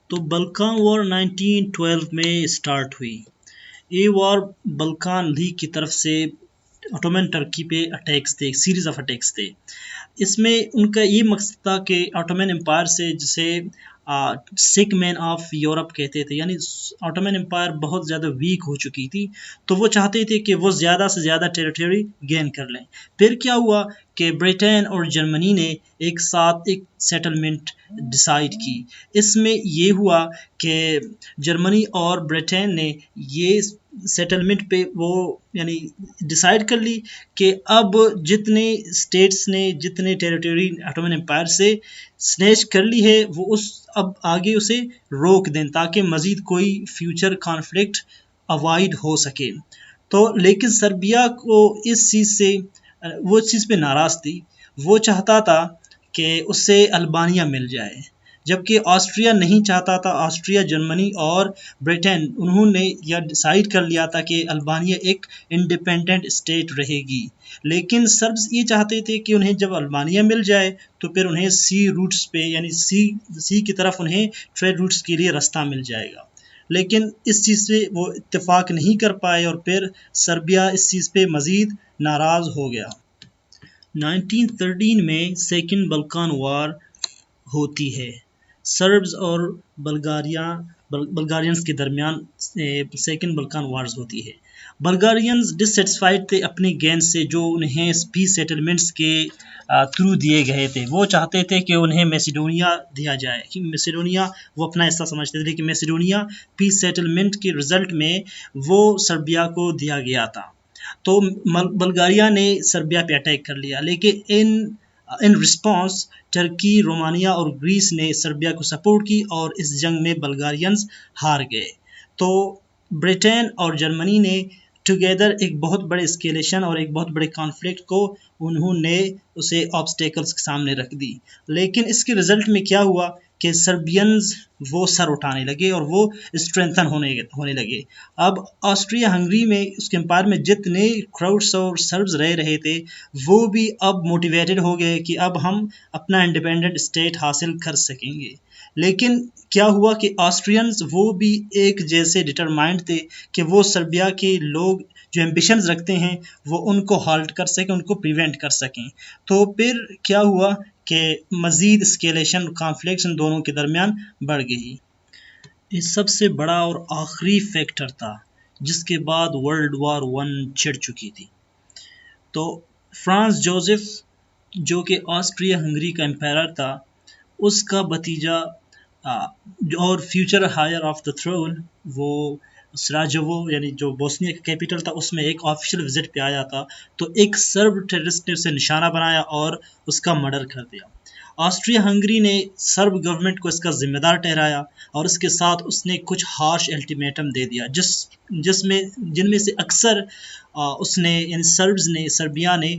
तो बल्कान वॉर 1912 में स्टार्ट हुई। ये वॉर बल्कान लीग की तरफ से ऑटोमन टर्की पे अटैक्स थे, एक सीरीज़ ऑफ अटैक्स थे। इसमें उनका ये मकसद था कि ऑटोमन एम्पायर से, जिसे सिक मैन ऑफ यूरोप कहते थे, यानी ऑटोमन एम्पायर बहुत ज़्यादा वीक हो चुकी थी, तो वो चाहते थे कि वो ज़्यादा से ज़्यादा टेरिटरी गेन कर लें। फिर क्या हुआ कि ब्रिटेन और जर्मनी ने एक साथ एक सेटलमेंट डिसाइड की। इसमें ये हुआ कि जर्मनी और ब्रिटेन ने ये सेटलमेंट पे वो यानी डिसाइड कर ली कि अब जितने स्टेट्स ने जितने टेरिटरी ऑटोमन एम्पायर से स्नैच कर ली है, वो अब आगे उसे रोक दें, ताकि मज़ीद कोई फ्यूचर कॉन्फ्लिक्ट अवॉइड हो सके। तो लेकिन सर्बिया को इस चीज़ से, वो इस चीज़ पे नाराज़ थी। वो चाहता था कि उससे अल्बानिया मिल जाए, जबकि ऑस्ट्रिया नहीं चाहता था। ऑस्ट्रिया, जर्मनी और ब्रिटेन, उन्होंने यह डिसाइड कर लिया था कि अल्बानिया एक इंडिपेंडेंट स्टेट रहेगी। लेकिन सर्ब्स ये चाहते थे कि उन्हें जब अल्बानिया मिल जाए तो फिर उन्हें सी रूट्स पे, यानी सी की तरफ उन्हें ट्रेड रूट्स के लिए रास्ता मिल जाएगा। लेकिन इस चीज़ से वो इत्तेफाक नहीं कर पाए और फिर सर्बिया इस चीज़ पे मज़ीद नाराज़ हो गया। 1913 में सेकेंड बल्कान वार होती है। सर्ब्स और बल्गारियंस के दरमियान सेकेंड बल्कान वार्स होती है। बल्गारियंस डिससेटिस्फाइड थे अपने गेन से, जो उन्हें पीस सेटलमेंट्स के थ्रू दिए गए थे। वो चाहते थे कि उन्हें मैसेडोनिया दिया जाए, कि मैसेडोनिया वो अपना हिस्सा समझते थे, लेकिन मैसेडोनिया पीस सेटलमेंट के रिज़ल्ट में वो सर्बिया को दिया गया था। तो बल्गारिया ने सर्बिया पे अटैक कर लिया, लेकिन इन रिस्पॉन्स टर्की, रोमानिया और ग्रीस ने सर्बिया को सपोर्ट की और इस जंग में बल्गारियंस हार गए। तो ब्रिटेन और जर्मनी ने टुगेदर एक बहुत बड़े स्केलेशन और एक बहुत बड़े कॉन्फ्लिक्ट को उन्होंने उसे ऑब्स्टेकल्स के सामने रख दी। लेकिन इसके रिजल्ट में क्या हुआ कि सर्बियंस वो सर उठाने लगे और वो स्ट्रेंथन होने लगे। अब ऑस्ट्रिया हंगरी में उसके एम्पायर में जितने क्राउड्स और सर्ब्स रहे थे वो भी अब मोटिवेटेड हो गए कि अब हम अपना इंडिपेंडेंट स्टेट हासिल कर सकेंगे। लेकिन क्या हुआ कि ऑस्ट्रियंस वो भी एक जैसे डिटरमाइंड थे कि वो सर्बिया के लोग जो एम्बिशंस रखते हैं वो उनको हॉल्ट कर सकें, उनको प्रिवेंट कर सकें। तो फिर क्या हुआ कि मज़ीद स्केलेशन कॉन्फ्लिक्ट्स इन दोनों के दरमियान बढ़ गई। ये सबसे बड़ा और आखिरी फैक्टर था जिसके बाद वर्ल्ड वार वन छिड़ चुकी थी। तो फ्रांस जोसेफ जो कि ऑस्ट्रिया हंगरी का एम्पायर था, उसका भतीजा और future heir of the throne वो सराजेवो यानी जो बोस्निया का कैपिटल था उसमें एक ऑफिशियल विजिट पे आया था। तो एक सर्ब टेररिस्ट ने उसे निशाना बनाया और उसका मर्डर कर दिया। ऑस्ट्रिया हंगरी ने सर्ब गवर्नमेंट को इसका जिम्मेदार ठहराया और इसके साथ उसने कुछ हार्श अल्टीमेटम दे दिया जिनमें से अक्सर उसने इन सर्बिया ने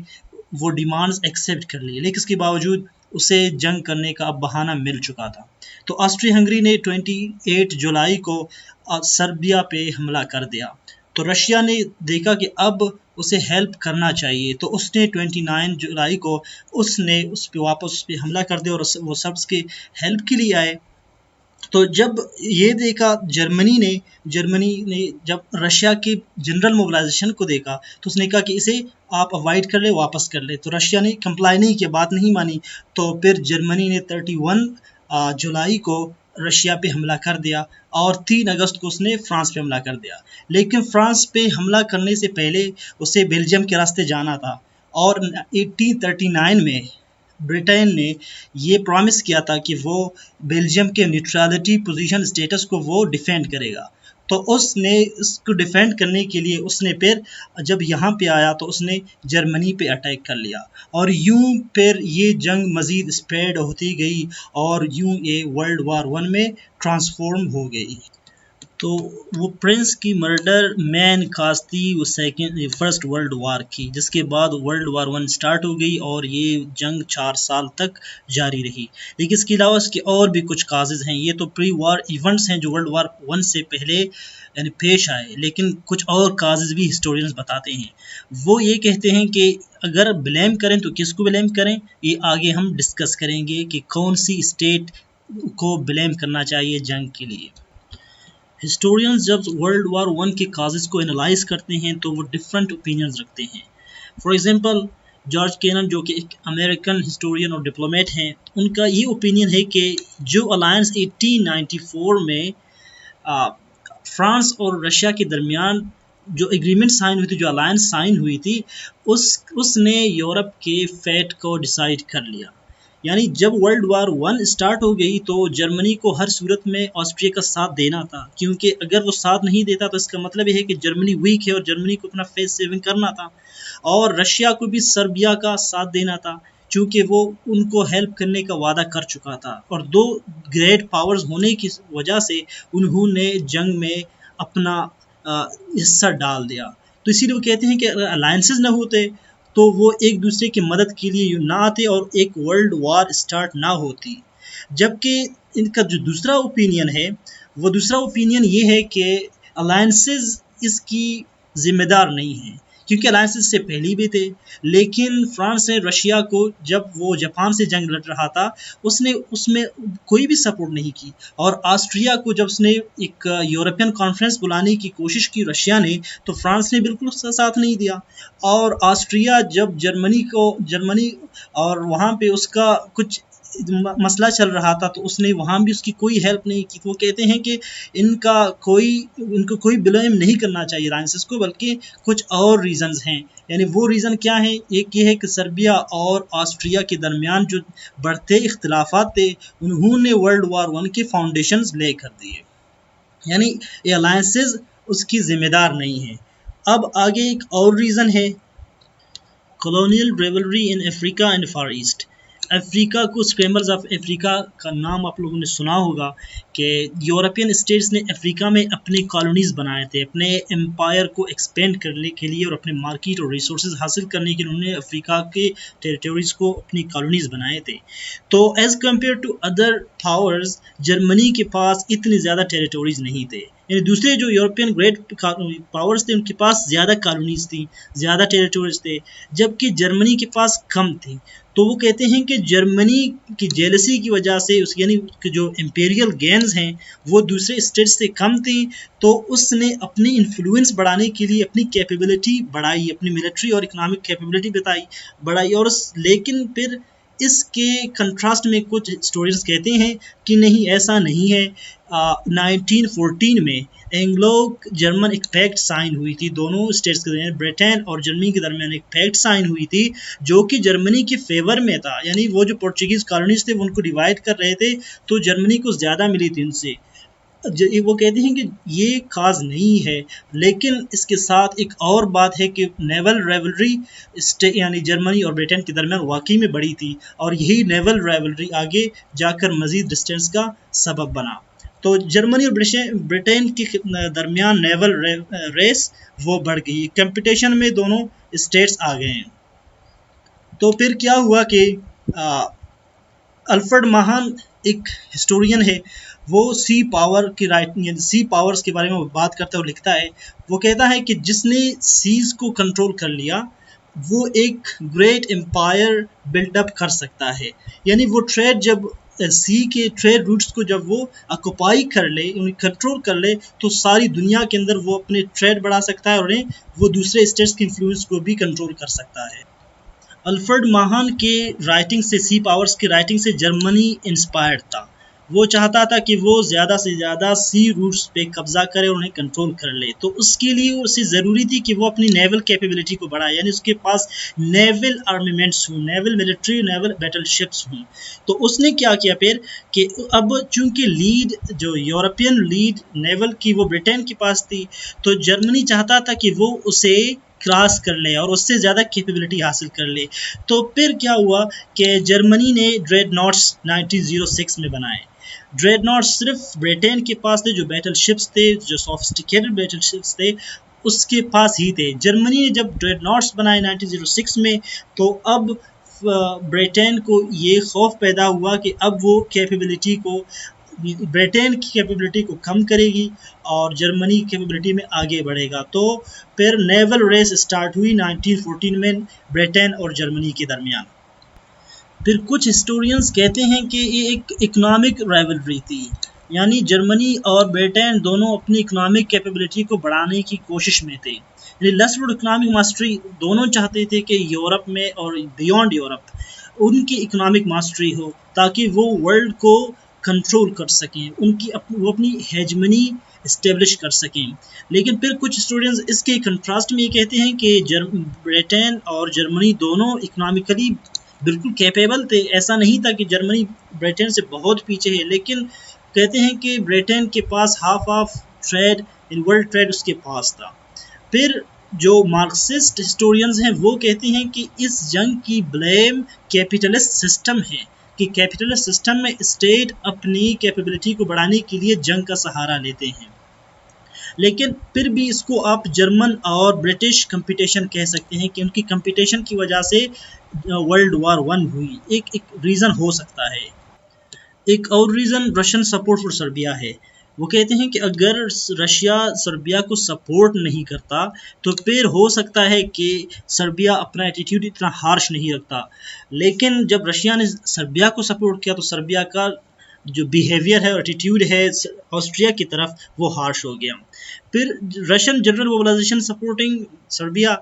वो डिमांड्स एक्सेप्ट कर ली, लेकिन इसके बावजूद उसे जंग करने का अब बहाना मिल चुका था। तो ऑस्ट्रिया हंगरी ने 28 जुलाई को सर्बिया पे हमला कर दिया। तो रशिया ने देखा कि अब उसे हेल्प करना चाहिए, तो उसने 29 जुलाई को उसने उस पे वापस उस पे हमला कर दिया और वो सर्ब्स के हेल्प के लिए आए। तो जब ये देखा जर्मनी ने जब रशिया के जनरल मोबिलाइजेशन को देखा तो उसने कहा कि इसे आप अवॉइड कर ले, वापस कर ले। तो रशिया ने कंप्लाई नहीं किया, बात नहीं मानी। तो फिर जर्मनी ने 31 जुलाई को रशिया पे हमला कर दिया और 3 अगस्त को उसने फ्रांस पे हमला कर दिया। लेकिन फ्रांस पे हमला करने से पहले उसे बेल्जियम के रास्ते जाना था और 1839 में ब्रिटेन ने ये प्रॉमिस किया था कि वो बेल्जियम के न्यूट्रलिटी पोजीशन स्टेटस को वो डिफेंड करेगा। तो उसने इसको डिफेंड करने के लिए उसने फिर जब यहाँ पे आया तो उसने जर्मनी पे अटैक कर लिया और यूं फिर ये जंग मज़ीद स्प्रेड होती गई और यूं ये वर्ल्ड वार वन में ट्रांसफॉर्म हो गई। तो वो प्रिंस की मर्डर मैन काज थी वो फर्स्ट वर्ल्ड वार की, जिसके बाद वर्ल्ड वार वन स्टार्ट हो गई और ये जंग 4 साल तक जारी रही। लेकिन इसके अलावा इसके और भी कुछ काजेज़ हैं। ये तो प्री वार इवेंट्स हैं जो वर्ल्ड वार वन से पहले यानी पेश आए, लेकिन कुछ और काजेज़ भी हिस्टोरियंस बताते हैं। वो ये कहते हैं कि अगर ब्लेम करें तो किसको ब्लेम करें, ये आगे हम डिस्कस करेंगे कि कौन सी स्टेट को ब्लेम करना चाहिए जंग के लिए। हिस्टोरियंस जब वर्ल्ड वार वन के काजेज़ को एनालाइज करते हैं तो वो डिफरेंट ओपिनियंस रखते हैं। फॉर एग्जांपल जॉर्ज केनन जो कि एक अमेरिकन हिस्टोरियन और डिप्लोमेट हैं, उनका ये ओपिनियन है कि जो अलायंस 1894 में फ्रांस और रशिया के दरमियान जो एग्रीमेंट साइन हुई थी, जो अलायंस साइन हुई थी, उसने यूरोप के फेट को डिसाइड कर लिया। यानी जब वर्ल्ड वार वन स्टार्ट हो गई तो जर्मनी को हर सूरत में ऑस्ट्रिया का साथ देना था, क्योंकि अगर वो साथ नहीं देता तो इसका मतलब ये है कि जर्मनी वीक है और जर्मनी को अपना फेस सेविंग करना था। और रशिया को भी सर्बिया का साथ देना था क्योंकि वो उनको हेल्प करने का वादा कर चुका था और दो ग्रेट पावर्स होने की वजह से उन्होंने जंग में अपना हिस्सा डाल दिया। तो इसीलिए वो कहते हैं कि अगर अलायंसेस न होते तो वो एक दूसरे की मदद के लिए ना आते और एक वर्ल्ड वार स्टार्ट ना होती। जबकि इनका जो दूसरा ओपिनियन है, वो दूसरा ओपिनियन ये है कि अलायंसेस इसकी जिम्मेदार नहीं है, क्योंकि अलायंसेस से पहले भी थे। लेकिन फ्रांस ने रशिया को जब वो जापान से जंग लड़ रहा था उसने उसमें कोई भी सपोर्ट नहीं की, और ऑस्ट्रिया को जब उसने एक यूरोपियन कॉन्फ्रेंस बुलाने की कोशिश की रशिया ने, तो फ्रांस ने बिल्कुल उसका साथ नहीं दिया। और ऑस्ट्रिया जब जर्मनी और वहाँ पे उसका कुछ मसला चल रहा था तो उसने वहाँ भी उसकी कोई हेल्प नहीं की। तो वो कहते हैं कि इनको कोई ब्लेम नहीं करना चाहिए अलायंसेस को, बल्कि कुछ और रीजंस हैं। यानी वो रीज़न क्या है, एक ये है कि सर्बिया और ऑस्ट्रिया के दरमियान जो बढ़ते इख्तिलाफात थे उन्होंने वर्ल्ड वार वन के फाउंडेशंस ले कर दिए। यानी ये अलायंसेस उसकी ज़िम्मेदार नहीं है। अब आगे एक और रीज़न है, colonial रेवलरी in Africa and far east. Africa को, स्क्रैम्बल्स ऑफ अफ्रीका का नाम आप लोगों ने सुना होगा कि यूरोपियन स्टेट्स ने अफ्रीका में अपने कॉलोनीज़ बनाए थे अपने एम्पायर को एक्सपेंड करने के लिए और अपने मार्केट और रिसोर्सेज हासिल करने के लिए उन्होंने अफ्रीका के टेरिटरीज़ को अपनी कॉलोनीज़ बनाए थे। तो as compare to other powers, Germany के पास इतने ज़्यादा टेरिटरीज़ नहीं थे, यानी दूसरे जो यूरोपियन ग्रेट पावर्स थे उनके पास ज़्यादा कॉलोनीज़ थी, ज़्यादा टेरिटरीज थे, जबकि जर्मनी के पास कम थी। तो वो कहते हैं कि जर्मनी की जेलसी की वजह से उस, यानी कि जो इम्पेरियल गेन्स हैं वो दूसरे स्टेट से कम थी, तो उसने अपनी इन्फ्लुएंस बढ़ाने के लिए अपनी कैपेबिलिटी बढ़ाई, अपनी मिलिट्री और इकोनॉमिक कैपेबिलिटी बढ़ाई और लेकिन फिर इसके कंट्रास्ट में कुछ स्टोरीज कहते हैं कि नहीं, ऐसा नहीं है। 1914 में एंग्लो जर्मन एक पैक्ट साइन हुई थी, दोनों स्टेट्स के दरमियान, ब्रिटेन और जर्मनी के दरमियान एक पैक्ट साइन हुई थी जो कि जर्मनी के फेवर में था, यानी वो जो पोर्चुगीज कॉलोनीज थे वो उनको डिवाइड कर रहे थे, तो जर्मनी को ज़्यादा मिली थी उनसे। वो कहते हैं कि ये काज नहीं है, लेकिन इसके साथ एक और बात है कि नेवल रेवलरी यानी जर्मनी और ब्रिटेन के दरमियान वाकई में बड़ी थी और यही नेवल रेवलरी आगे जाकर मजीद डिस्टेंस का सबब बना। तो जर्मनी और ब्रिटेन के दरमियान नेवल रेस वो बढ़ गई, कंपटीशन में दोनों स्टेट्स आ गए हैं। तो फिर क्या हुआ कि अल्फ्रेड महान एक हिस्टोरियन है, वो सी पावर की राइटिंग, सी पावर्स के बारे में बात करता है और लिखता है। वो कहता है कि जिसने सीज को कंट्रोल कर लिया वो एक ग्रेट एम्पायर बिल्डअप कर सकता है, यानी वो ट्रेड, जब सी के ट्रेड रूट्स को जब वो ऑक्युपाई कर ले, उन्हें कंट्रोल कर ले, तो सारी दुनिया के अंदर वो अपने ट्रेड बढ़ा सकता है और उन्हें वो दूसरे स्टेट्स के इन्फ्लुएंस को भी कंट्रोल कर सकता है। अल्फ्रेड महान के राइटिंग से, सी पावर्स की राइटिंग से जर्मनी इंस्पायर्ड था। वो चाहता था कि वो ज़्यादा से ज़्यादा सी रूट्स पे कब्जा करे और उन्हें कंट्रोल कर ले, तो उसके लिए उसे ज़रूरी थी कि वो अपनी नेवल कैपेबिलिटी को बढ़ाए, यानी उसके पास नेवल आर्मीमेंट्स हों, नेवल मिलिट्री, नेवल बैटलशिप्स हों। तो उसने क्या किया फिर कि अब चूंकि लीड, जो यूरोपियन लीड नेवल की वो ब्रिटेन के पास थी, तो जर्मनी चाहता था कि वो उसे क्रॉस कर ले और उससे ज़्यादा कैपेबिलिटी हासिल कर ले। तो फिर क्या हुआ कि जर्मनी ने ड्रेडनॉट्स 1906 में बनाए। ड्रेडनॉट्स सिर्फ ब्रिटेन के पास थे, जो बैटलशिप्स थे, जो सोफिस्टिकेटेड बैटलशिप्स थे, उसके पास ही थे। जर्मनी ने जब ड्रेडनॉट्स बनाए 1906 में, तो अब ब्रिटेन को ये खौफ पैदा हुआ कि अब वो कैपेबिलिटी को, ब्रिटेन की कैपेबिलिटी को कम करेगी और जर्मनी की कैपेबिलिटी में आगे बढ़ेगा। तो फिर नेवल रेस स्टार्ट हुई 1914 में ब्रिटेन और जर्मनी के दरमियान। फिर कुछ हिस्टोरियंस कहते हैं कि ये एक इकोनॉमिक राइवलरी थी, यानी जर्मनी और ब्रिटेन दोनों अपनी इकोनॉमिक कैपेबिलिटी को बढ़ाने की कोशिश में थे, यानी लस्ट फॉर इकोनॉमिक मास्टरी। दोनों चाहते थे कि यूरोप में और बियॉन्ड यूरोप उनकी इकोनॉमिक मास्टरी हो, ताकि वो वर्ल्ड को कंट्रोल कर सकें, वो अपनी हेजमनी इस्टेब्लिश कर सकें। लेकिन फिर कुछ स्टूडेंट्स इसके कंट्रास्ट में ये कहते हैं कि ब्रिटेन और जर्मनी दोनों इकोनॉमिकली बिल्कुल कैपेबल थे। ऐसा नहीं था कि जर्मनी ब्रिटेन से बहुत पीछे है, लेकिन कहते हैं कि ब्रिटेन के पास half of trade in world trade उसके पास था। फिर जो मार्क्सिस्ट हिस्टोरियंस हैं वो कहते हैं कि इस जंग की ब्लेम कैपिटलिस्ट सिस्टम है, कि कैपिटलिस्ट सिस्टम में स्टेट अपनी कैपेबिलिटी को बढ़ाने के लिए जंग का सहारा लेते हैं। लेकिन फिर भी इसको आप जर्मन और ब्रिटिश कंपटीशन कह सकते हैं कि उनकी कंपटीशन की वजह से वर्ल्ड वॉर 1 हुई, एक रीज़न हो सकता है। एक और reason Russian support for Serbia है। वो कहते हैं कि अगर रशिया सर्बिया को सपोर्ट नहीं करता तो फिर हो सकता है कि सर्बिया अपना एटीट्यूड इतना हार्श नहीं रखता, लेकिन जब रशिया ने सर्बिया को सपोर्ट किया तो सर्बिया का जो बिहेवियर है, एटीट्यूड है ऑस्ट्रिया की तरफ, वो हार्श हो गया। फिर Russian general mobilisation supporting Serbia,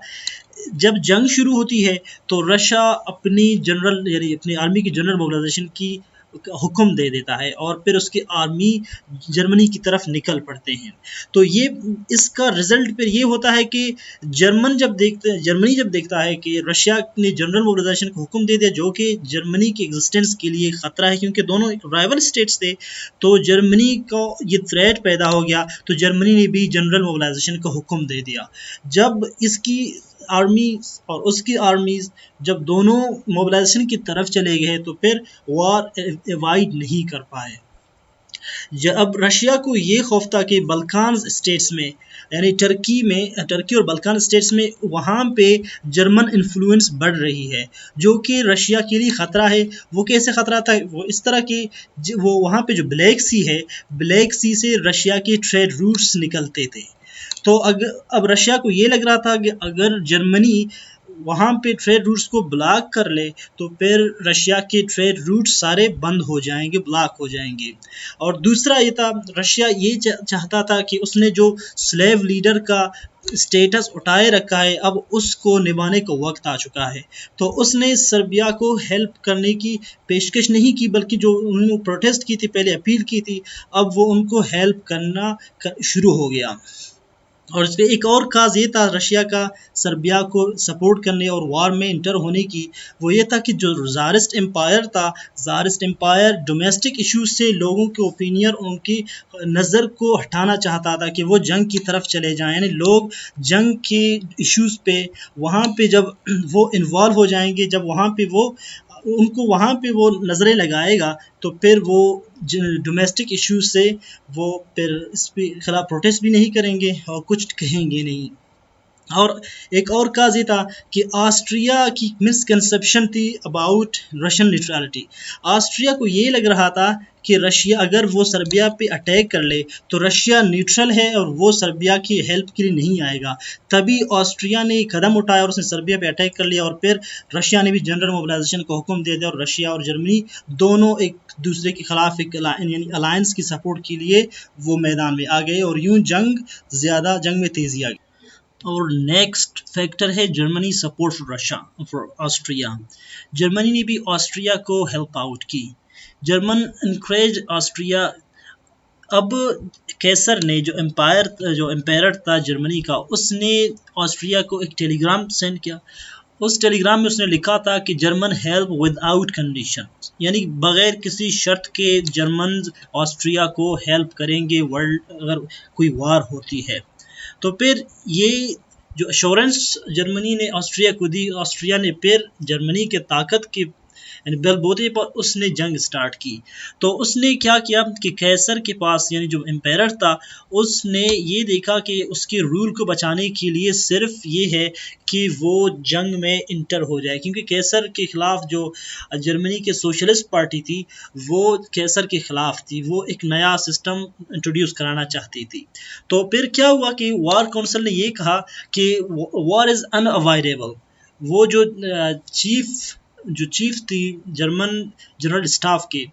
जब जंग शुरू होती है तो रशिया अपनी जनरल, यानी अपनी आर्मी की जनरल मोबिलाइजेशन की हुक्म दे देता है और फिर उसकी आर्मी जर्मनी की तरफ निकल पड़ते हैं। तो ये इसका रिजल्ट फिर ये होता है कि जर्मनी जब देखता है कि रशिया ने जनरल मोबिलाइजेशन को हुक्म दे दिया, जो कि जर्मनी के एग्जिस्टेंस के लिए खतरा है, क्योंकि दोनों राइवल स्टेट्स थे, तो जर्मनी को ये थ्रेट पैदा हो गया, तो जर्मनी ने भी जनरल मोबिलाइजेशन का हुक्म दे दिया। जब इसकी आर्मी और उसकी आर्मीज जब दोनों मोबिलाइजेशन की तरफ चले गए, तो फिर वॉर अवॉइड नहीं कर पाए। अब रशिया को ये खौफ था कि बल्कान स्टेट्स में, यानी टर्की और बल्कान स्टेट्स में, वहाँ पे जर्मन इन्फ्लुएंस बढ़ रही है, जो कि रशिया के लिए ख़तरा है। वो कैसे ख़तरा था? वो इस तरह कि वो वहाँ पे जो ब्लैक सी है, ब्लैक सी से रशिया के ट्रेड रूट्स निकलते थे। तो अब रशिया को ये लग रहा था कि अगर जर्मनी वहाँ पे ट्रेड रूट्स को ब्लॉक कर ले, तो फिर रशिया के ट्रेड रूट्स सारे बंद हो जाएंगे, ब्लॉक हो जाएंगे। और दूसरा ये था, रशिया ये चाहता था कि उसने जो स्लेव लीडर का स्टेटस उठाए रखा है, अब उसको निभाने का वक्त आ चुका है। तो उसने सर्बिया को हेल्प करने की पेशकश नहीं की, बल्कि जो उन्होंने प्रोटेस्ट की थी, पहले अपील की थी, अब वो उनको हेल्प करना शुरू हो गया। और इसमें एक और काज ये था रशिया का सर्बिया को सपोर्ट करने और वार में इंटर होने की, वो ये था कि जो ज़ारिस्ट एम्पायर था, ज़ारिस्ट एम्पायर डोमेस्टिक इश्यूज से लोगों के ओपिनियन, उनकी नज़र को हटाना चाहता था कि वो जंग की तरफ चले जाएं। यानी लोग जंग के इश्यूज पे वहाँ पे जब वो इन्वॉल्व हो जाएंगे, जब वहाँ पे वो उनको वहाँ पे वो नज़रें लगाएगा, तो फिर वो डोमेस्टिक इश्यूज से वो फिर इस पे खिलाफ प्रोटेस्ट भी नहीं करेंगे और कुछ कहेंगे नहीं। और एक और काज ये था कि ऑस्ट्रिया की मिसकंसेप्शन थी अबाउट रशियन न्यूट्रलिटी। ऑस्ट्रिया को ये लग रहा था कि रशिया अगर वो सर्बिया पे अटैक कर ले, तो रशिया न्यूट्रल है और वो सर्बिया की हेल्प के लिए नहीं आएगा। तभी ऑस्ट्रिया ने कदम उठाया और उसने सर्बिया पे अटैक कर लिया, और फिर रशिया ने भी जनरल मोबिलाइजेशन का हुक्म दे दिया, और रशिया और जर्मनी दोनों एक दूसरे के खिलाफ एक यानी अलायंस की सपोर्ट के लिए वो मैदान में आ गए, और यूं जंग में तेजी आ गई। और नेक्स्ट फैक्टर है Germany support for Austria. Germany ने भी ऑस्ट्रिया को हेल्प आउट की। German encourage Austria. अब कैसर ने जो एम्पायर था जर्मनी का, उसने ऑस्ट्रिया को एक टेलीग्राम सेंड किया। उस टेलीग्राम में उसने लिखा था कि जर्मन हेल्प विदाउट कंडीशन, यानी बगैर किसी शर्त के जर्मन ऑस्ट्रिया को हेल्प करेंगे वर्ल्ड अगर कोई वार होती है। तो फिर ये जो अश्योरेंस जर्मनी ने ऑस्ट्रिया को दी, ऑस्ट्रिया ने फिर जर्मनी के ताकत के यानी बलबूते पर उसने जंग स्टार्ट की। तो उसने क्या किया कि कैसर के पास, यानी जो एम्पायर था, उसने ये देखा कि उसके रूल को बचाने के लिए सिर्फ ये है कि वो जंग में इंटर हो जाए, क्योंकि कैसर के खिलाफ जो जर्मनी के सोशलिस्ट पार्टी थी, वो कैसर के खिलाफ थी, वो एक नया सिस्टम इंट्रोड्यूस कराना चाहती थी। तो फिर क्या हुआ कि वार काउंसिल ने ये कहा कि वॉर इज़ अनअवॉइडेबल। वो जो चीफ थी जर्मन जनरल स्टाफ के,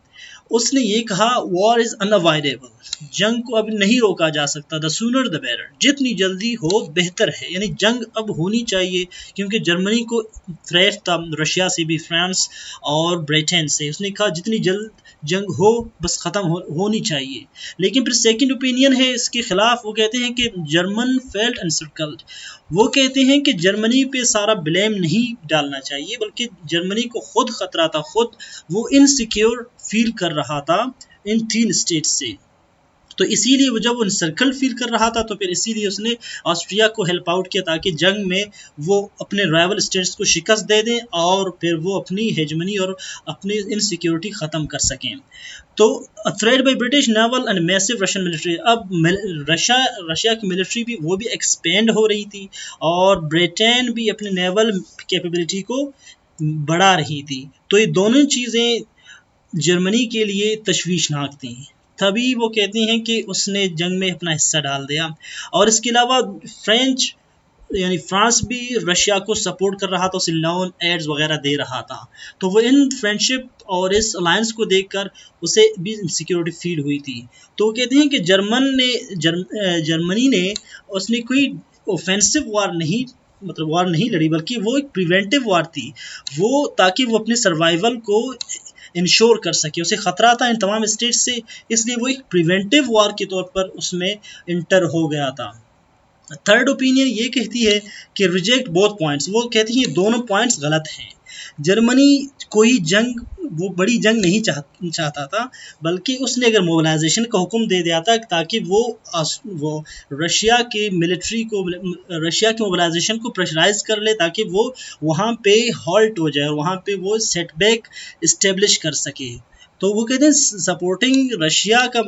उसने ये कहा वॉर इज़ अनअवॉइडेबल, जंग को अब नहीं रोका जा सकता, द सूनर द बेटर, जितनी जल्दी हो बेहतर है, यानी जंग अब होनी चाहिए, क्योंकि जर्मनी को थ्रेट था रशिया से भी, फ्रांस और ब्रिटेन से। उसने कहा जितनी जल्द जंग हो बस ख़त्म होनी चाहिए। लेकिन फिर सेकंड ओपिनियन है इसके खिलाफ, वो कहते हैं कि जर्मन फेल्ट एनसर्कल्ड। वो कहते हैं कि जर्मनी पे सारा ब्लेम नहीं डालना चाहिए, बल्कि जर्मनी को खुद खतरा था, खुद वो इनसिक्योर फील कर रहा था इन 3 स्टेट से। तो इसीलिए वो जब वो सर्कल फील कर रहा था, तो फिर इसीलिए उसने ऑस्ट्रिया को हेल्प आउट किया, ताकि जंग में वो अपने राइवल स्टेट्स को शिकस्त दे दें और फिर वो अपनी हेजमनी और अपनी इनसिक्योरिटी ख़त्म कर सकें। तो thread by British naval and massive Russian military. अब रशिया की मिलिट्री भी वो भी एक्सपेंड हो रही थी, और ब्रिटेन भी अपने नेवल कैपेबिलिटी को बढ़ा रही थी। तो ये दोनों चीज़ें जर्मनी के लिए तशवीशनाक थी। तभी वो कहते हैं कि उसने जंग में अपना हिस्सा डाल दिया। और इसके अलावा फ्रांस भी रशिया को सपोर्ट कर रहा था, उसे लोन एड्स वगैरह दे रहा था। तो वो इन फ्रेंडशिप और इस अलायंस को देखकर उसे भी इनसिक्योरिटी फील हुई थी। तो वो कहते हैं कि जर्मनी ने उसने कोई ऑफेंसिव वार नहीं लड़ी, बल्कि वो एक प्रिवेंटिव वार थी, वो ताकि वो अपने सर्वाइवल को इंश्योर कर सके। उसे ख़तरा था इन तमाम स्टेट्स से, इसलिए वो एक प्रिवेंटिव वॉर के तौर पर उसमें इंटर हो गया था। थर्ड ओपिनियन ये कहती है कि रिजेक्ट बोथ पॉइंट्स, वो कहती है दोनों पॉइंट्स गलत हैं। जर्मनी कोई जंग, वो बड़ी जंग नहीं चाहता था, बल्कि उसने अगर मोबिलाइजेशन का हुक्म दे दिया था ताकि वो रशिया के मिलिट्री को, रशिया के मोबिलाइजेशन को प्रेशराइज कर ले ताकि वो वहाँ पे हॉल्ट हो जाए और वहाँ पे वो सेटबैक इस्टेब्लिश कर सके। तो वो कहते हैं सपोर्टिंग रशिया का,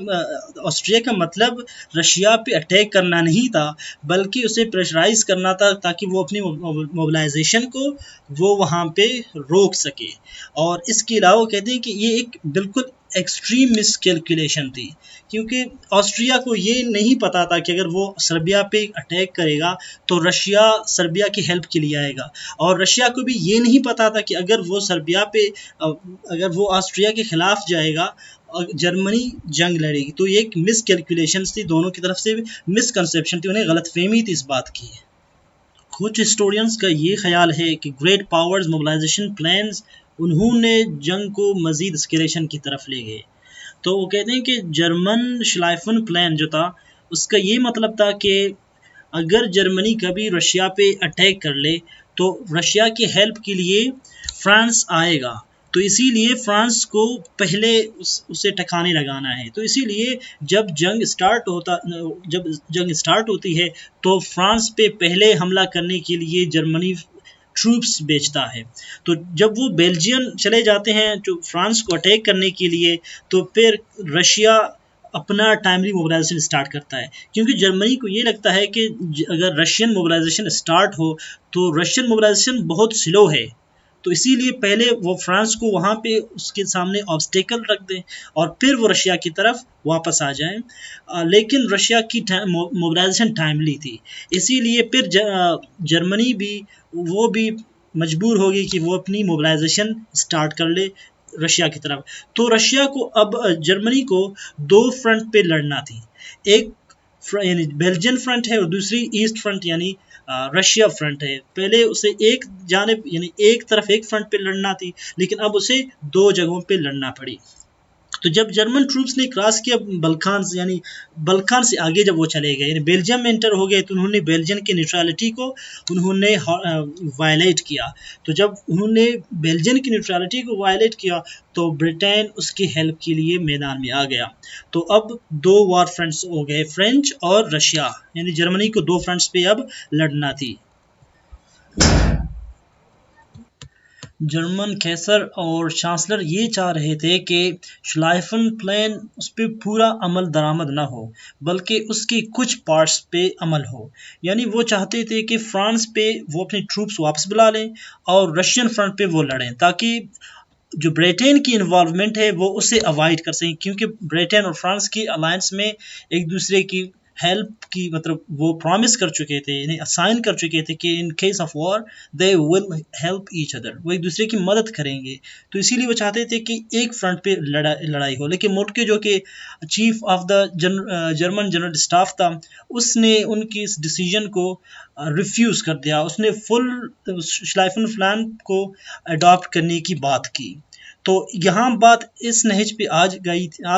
ऑस्ट्रिया का मतलब रशिया पे अटैक करना नहीं था, बल्कि उसे प्रेशराइज करना था ताकि वो अपनी मोबिलाइजेशन को वो वहाँ पे रोक सके। और इसके अलावा कहते हैं कि ये एक बिल्कुल एक्सट्रीम मिसकैलकुलेशन थी, क्योंकि ऑस्ट्रिया को ये नहीं पता था कि अगर वो सर्बिया पे अटैक करेगा तो रशिया सर्बिया की हेल्प के लिए आएगा, और रशिया को भी ये नहीं पता था कि अगर वो सर्बिया पे, अगर वो ऑस्ट्रिया के खिलाफ जाएगा और जर्मनी जंग लड़ेगी। तो ये एक मिसकैलकुलेशन थी, दोनों की तरफ से मिसकंसेप्शन थी, उन्हें गलतफहमी थी इस बात की। कुछ हिस्टोरियंस का ये ख्याल है कि ग्रेट पावर्स मोबिलाइजेशन प्लान्स उन्होंने जंग को मज़ीद एस्केलेशन की तरफ ले गए। तो वो कहते हैं कि जर्मन श्लाइफन प्लान जो था उसका ये मतलब था कि अगर जर्मनी कभी रशिया पे अटैक कर ले तो रशिया की हेल्प के लिए फ्रांस आएगा, तो इसीलिए फ्रांस को पहले उसे ठिकाने लगाना है। तो इसीलिए जब जंग स्टार्ट होती है तो फ्रांस पे पहले हमला करने के लिए जर्मनी ट्रूप्स भेजता है। तो जब वो बेल्जियम चले जाते हैं जो फ्रांस को अटैक करने के लिए, तो फिर रशिया अपना टाइमली मोबिलाइजेशन स्टार्ट करता है, क्योंकि जर्मनी को ये लगता है कि अगर रशियन मोबिलाइजेशन स्टार्ट हो तो रशियन मोबिलाइजेशन बहुत स्लो है, तो इसीलिए पहले वो फ्रांस को वहाँ पे उसके सामने ऑब्स्टेकल रख दें और फिर वो रशिया की तरफ वापस आ जाएं। लेकिन रशिया की मोबिलाइजेशन टाइमली थी, इसीलिए फिर जर्मनी भी वो भी मजबूर होगी कि वो अपनी मोबिलाइजेशन स्टार्ट कर ले रशिया की तरफ। तो रशिया को अब जर्मनी को दो फ्रंट पे लड़ना थी, एक यानी बेल्जियन फ्रंट है और दूसरी ईस्ट फ्रंट यानी रशिया फ्रंट है। पहले उसे एक जानिब यानी एक तरफ एक फ्रंट पे लड़ना थी, लेकिन अब उसे दो जगहों पे लड़ना पड़ी। तो जब जर्मन ट्रूप्स ने क्रॉस किया बल्कान यानी बल्कान से आगे जब वो चले गए यानी बेल्जियम में एंटर हो गए, तो उन्होंने बेल्जियम की न्यूट्रलिटी को उन्होंने वायलेट किया। तो जब उन्होंने बेल्जियम की न्यूट्रलिटी को वायलेट किया तो ब्रिटेन उसकी हेल्प के लिए मैदान में आ गया। तो अब दो वॉर फ्रंट्स हो गए, फ्रेंच और रशिया, यानी जर्मनी को दो फ्रंट्स पे अब लड़ना थी। जर्मन कैसर और चांसलर ये चाह रहे थे कि श्लाइफन प्लान उस पर पूरा अमल दरामद ना हो, बल्कि उसके कुछ पार्ट्स पे अमल हो। यानी वो चाहते थे कि फ्रांस पे वो अपनी ट्रूप्स वापस बुला लें और रशियन फ्रंट पे वो लड़ें, ताकि जो ब्रिटेन की इन्वॉल्वमेंट है वो उसे अवॉइड कर सकें, क्योंकि ब्रिटेन और फ्रांस की अलायंस में एक दूसरे की हेल्प की मतलब वो प्रॉमिस कर चुके थे, यानी असाइन कर चुके थे कि in case of war they will help each other, वो एक दूसरे की मदद करेंगे। तो इसीलिए वो चाहते थे कि एक फ्रंट पे लड़ाई हो। लेकिन मोटके जो कि chief of the German general staff था, उसने उनकी इस डिसीजन को रिफ्यूज़ कर दिया, उसने फुल श्लाइफन प्लान को अडॉप्ट करने की बात की। तो यहाँ बात इस नहज पे आ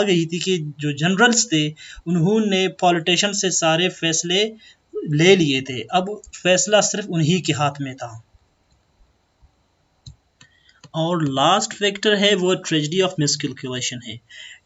गई थी कि जो जनरल्स थे उन्होंने पॉलिटिशियन से सारे फैसले ले लिए थे, अब फैसला सिर्फ उन्हीं के हाथ में था। और लास्ट फैक्टर है वो ट्रेजेडी ऑफ मिसकैलकुलेशन है,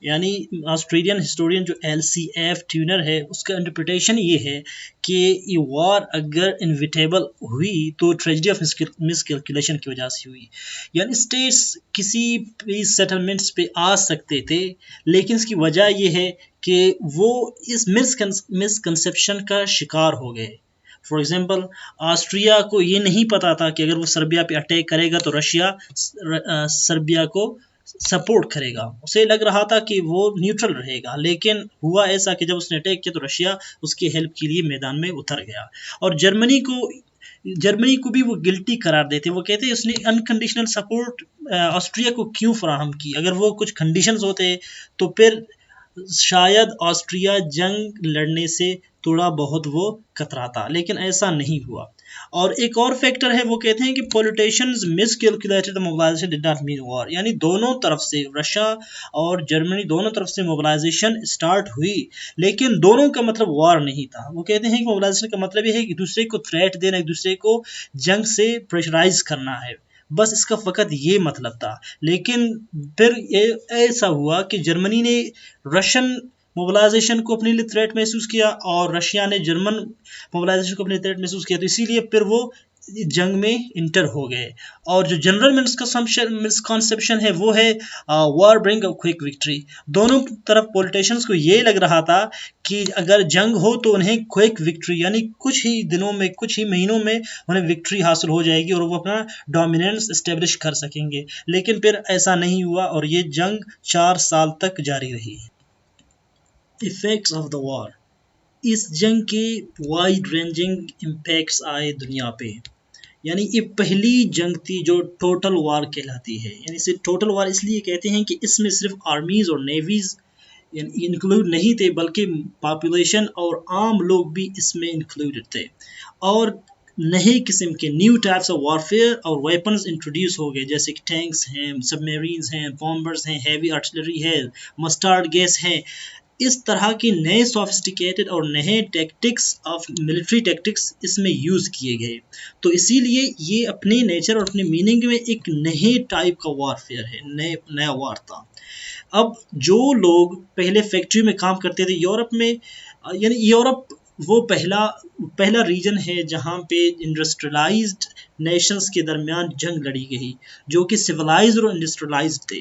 यानी ऑस्ट्रेलियन हिस्टोरियन जो LCF ट्यूनर है उसका इंटरप्रिटेशन ये है कि ये वॉर अगर इनविटेबल हुई तो ट्रेजेडी ऑफ मिसकैलकुलेशन की वजह से हुई। यानी स्टेट्स किसी भी सेटलमेंट्स पे आ सकते थे, लेकिन इसकी वजह ये है कि वो इस मिसकंसेप्शन का शिकार हो गए। फॉर एग्जांपल ऑस्ट्रिया को ये नहीं पता था कि अगर वो सर्बिया पे अटैक करेगा तो रशिया सर्बिया को सपोर्ट करेगा, उसे लग रहा था कि वो न्यूट्रल रहेगा। लेकिन हुआ ऐसा कि जब उसने अटैक किया तो रशिया उसकी हेल्प के लिए मैदान में उतर गया। और जर्मनी को भी वो गिल्टी करार देते, वो कहते हैं उसने अनकंडीशनल सपोर्ट ऑस्ट्रिया को क्यों फराहम की, अगर वो कुछ कंडीशंस होते तो फिर शायद ऑस्ट्रिया जंग लड़ने से थोड़ा बहुत वो कतराता, लेकिन ऐसा नहीं हुआ। और एक और फैक्टर है, वो कहते हैं कि politicians miscalculated the mobilization did not mean war, यानी दोनों तरफ से, रशिया और जर्मनी दोनों तरफ से मोबिलाइजेशन स्टार्ट हुई, लेकिन दोनों का मतलब वॉर नहीं था। वो कहते हैं कि मोबिलाइजेशन का मतलब ये है कि दूसरे को थ्रेट देना, एक दूसरे को जंग से प्रेशराइज करना है, बस इसका फ़कत ये मतलब था। लेकिन फिर ये ऐसा हुआ कि जर्मनी ने रशियन मोबिलाइजेशन को अपने लिए थ्रेट महसूस किया और रशिया ने जर्मन मोबिलाइजेशन को अपने थ्रेट महसूस किया, तो इसीलिए फिर वो जंग में इंटर हो गए। और जो जनरल मिसकॉन्सेप्शन है वो है war bring a quick victory. दोनों तरफ पॉलिटिशियंस को ये लग रहा था कि अगर जंग हो तो उन्हें क्विक विक्ट्री, यानी कुछ ही दिनों में, कुछ ही महीनों में उन्हें विक्ट्री हासिल हो जाएगी और वो अपना डोमिनेंस इस्टेब्लिश कर सकेंगे। लेकिन फिर ऐसा नहीं हुआ और ये जंग 4 साल तक जारी रही। Effects of the war. इस जंग के वाइड रेंजिंग इम्पैक्ट्स आए दुनिया पे। यानी ये पहली जंग थी जो टोटल वार कहलाती है। यानी इसे टोटल वार इसलिए कहते हैं कि इसमें सिर्फ आर्मीज और नेवीज इंक्लूड नहीं थे, बल्कि पॉपुलेशन और आम लोग भी इसमें इंक्लूडेड थे। और नए किस्म के न्यू टाइप्स ऑफ वॉरफेयर और वेपन्स इंट्रोड्यूस हो गए, जैसे कि टैंक्स हैं, सबमरीन्स हैं, बॉम्बर्स हैं, हैवी आर्टिलरी है, मस्टर्ड गैस है। इस तरह के नए सोफिस्टिकेटेड और नए टैक्टिक्स ऑफ मिलिट्री टैक्टिक्स इसमें यूज़ किए गए। तो इसीलिए ये अपने नेचर और अपने मीनिंग में एक नए टाइप का वॉरफेयर है, नया वॉर था। अब जो लोग पहले फैक्ट्री में काम करते थे यूरोप में, यानी यूरोप वो पहला पहला रीजन है जहाँ पे इंडस्ट्रियलाइज्ड नेशंस के दरमियान जंग लड़ी गई, जो कि सिविलाइज्ड और इंडस्ट्रियलाइज्ड थे।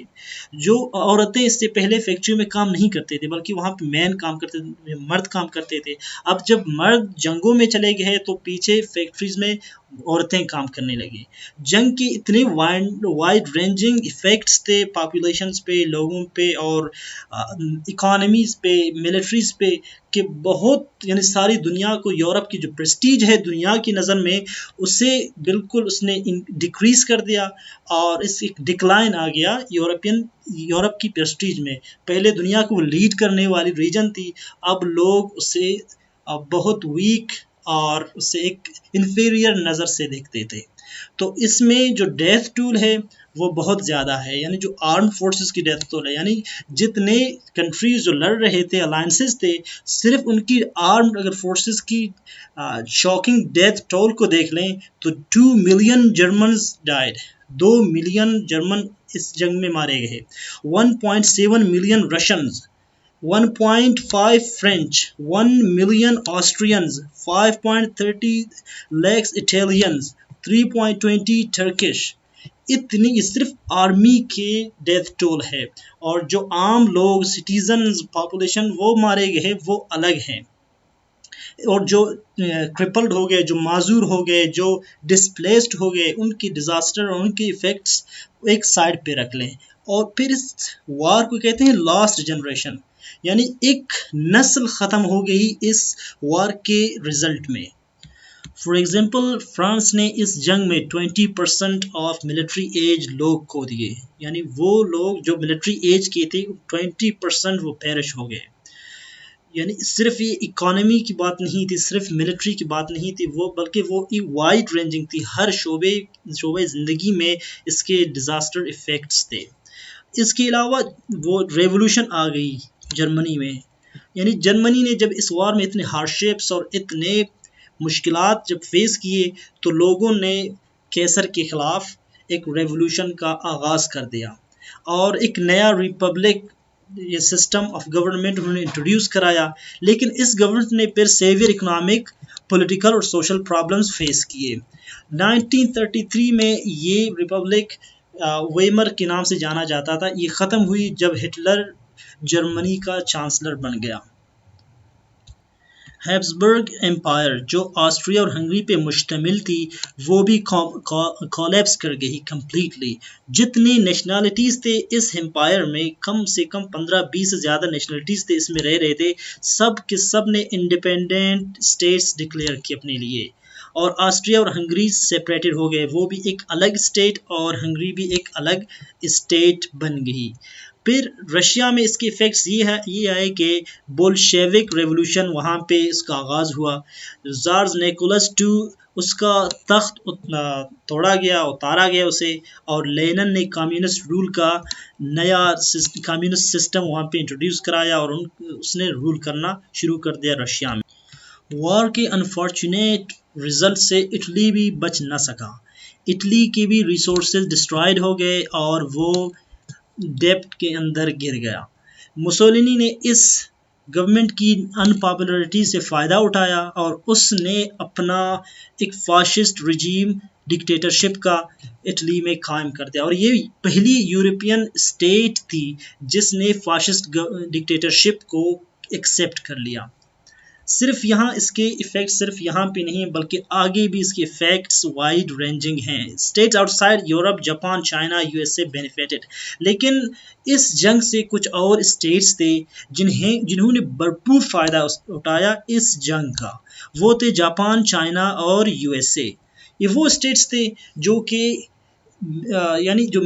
जो औरतें इससे पहले फैक्ट्री में काम नहीं करते थे, बल्कि वहाँ पे मैन काम करते थे, मर्द काम करते थे। अब जब मर्द जंगों में चले गए तो पीछे फैक्ट्रीज में औरतें काम करने लगी। जंग के इतने वाइड रेंजिंग इफ़ेक्ट्स थे पॉपुलेशंस पे, लोगों पे और इकोनॉमीज़ पे, मिलिट्रीज़ पे, कि बहुत, यानी सारी दुनिया को यूरोप की जो प्रेस्टीज है दुनिया की नज़र में, उसे बिल्कुल उसने डिक्रीज़ कर दिया और इस एक डिक्लाइन आ गया यूरोप की प्रेस्टीज में। पहले दुनिया को लीड करने वाली रीजन थी, अब लोग उसे बहुत वीक और उसे एक इन्फीरियर नज़र से देखते थे। तो इसमें जो डेथ टूल है वो बहुत ज़्यादा है, यानी जो आर्म फोर्सेस की डेथ टूल है, यानी जितने कंट्रीज जो लड़ रहे थे, अलायंसेस थे, सिर्फ उनकी आर्म्ड अगर फोर्सेस की शॉकिंग डेथ टोल को देख लें तो 2 million Germans died, 2 million German इस जंग में मारे गए, 1.7 million Russians, 1.5 French, 1 million Austrians, 5.30 lakhs Italians, 3.20 Turkish। इतनी सिर्फ आर्मी के डेथ टोल है, और जो आम लोग, सिटीजन्स, पॉपुलेशन, वो मारे गए वो अलग हैं। और जो क्रिपल्ड हो गए, जो माजूर हो गए, जो डिस्प्लेस्ड हो गए, उनकी डिज़ास्टर और उनके इफ़ेक्ट्स एक साइड पे रख लें। और फिर इस वार को कहते हैं लास्ट जनरेशन, यानी एक नस्ल ख़त्म हो गई इस वार के रिज़ल्ट में। फॉर एग्जाम्पल, फ्रांस ने इस जंग में 20% ऑफ मिलिट्री एज लोग खो दिए, यानी वो लोग जो मिलिट्री एज के थे 20% वो पेरिश हो गए। यानी सिर्फ ये इकोनॉमी की बात नहीं थी, सिर्फ मिलिट्री की बात नहीं थी वो, बल्कि वो एक वाइड रेंजिंग थी, हर शोबे ज़िंदगी में इसके डिज़ास्टर इफ़ेक्ट्स थे। इसके अलावा वो रेवोल्यूशन आ गई जर्मनी में, यानी जर्मनी ने जब इस वार में इतने हार्डशिप्स और इतने मुश्किलात जब फेस किए, तो लोगों ने कैसर के ख़िलाफ़ एक रेवोल्यूशन का आगाज़ कर दिया और एक नया रिपब्लिक, ये सिस्टम ऑफ गवर्नमेंट उन्होंने इंट्रोड्यूस कराया। लेकिन इस गवर्नमेंट ने फिर सेवियर इकोनॉमिक, पॉलिटिकल और सोशल प्रॉब्लम्स फेस किए। 1933 में ये रिपब्लिक वेमर के नाम से जाना जाता था, ये ख़त्म हुई जब हिटलर जर्मनी का चांसलर बन गया। हैब्सबर्ग एम्पायर जो ऑस्ट्रिया और हंगरी पे मुश्तमिल थी, वो भी कोलैप्स कर गई कम्प्लीटली। जितनी नेशनलिटीज़ थे इस एम्पायर में, कम से कम 15-20 से ज़्यादा नेशनलिटीज़ थे इसमें रह रहे थे, सब के सब ने इंडिपेंडेंट स्टेट्स डिक्लेयर किए अपने लिए, और ऑस्ट्रिया और हंगरी सेपरेटेड हो गए, वो भी एक अलग स्टेट और हंगरी भी एक अलग स्टेट बन गई। फिर रशिया में इसके इफ़ेक्ट्स ये आए कि बोल्शेविक रेवोल्यूशन वहाँ पे इसका आगाज़ हुआ। ज़ार निकोलस II उसका तख्त तोड़ा गया, उतारा गया उसे, और लेनिन ने कम्युनिस्ट रूल का नया कम्युनिस्ट सिस्टम वहाँ पे इंट्रोड्यूस कराया और उसने रूल करना शुरू कर दिया रशिया में। वॉर के अनफॉर्चुनेट रिजल्ट से इटली भी बच न सका। इटली के भी रिसोर्सेज डिस्ट्रॉयड हो गए और वो डेप्ट के अंदर गिर गया। मुसोलिनी ने इस गवर्नमेंट की अनपॉपुलरिटी से फ़ायदा उठाया और उसने अपना एक फाशिस्ट रिजीम डिक्टेटरशिप का इटली में कायम कर दिया, और ये पहली यूरोपियन स्टेट थी जिसने फाशिस्ट डिक्टेटरशिप को एक्सेप्ट कर लिया। सिर्फ यहाँ इसके इफ़ेक्ट सिर्फ यहाँ पे नहीं बल्कि आगे भी इसके इफ़ेक्ट्स वाइड रेंजिंग हैं। States outside Europe, Japan, China, USA benefited, लेकिन इस जंग से कुछ और स्टेट्स थे जिन्होंने भरपूर फ़ायदा उठाया इस जंग का। वो थे जापान, चाइना और यूएसए। ये वो स्टेट्स थे जो कि यानी जो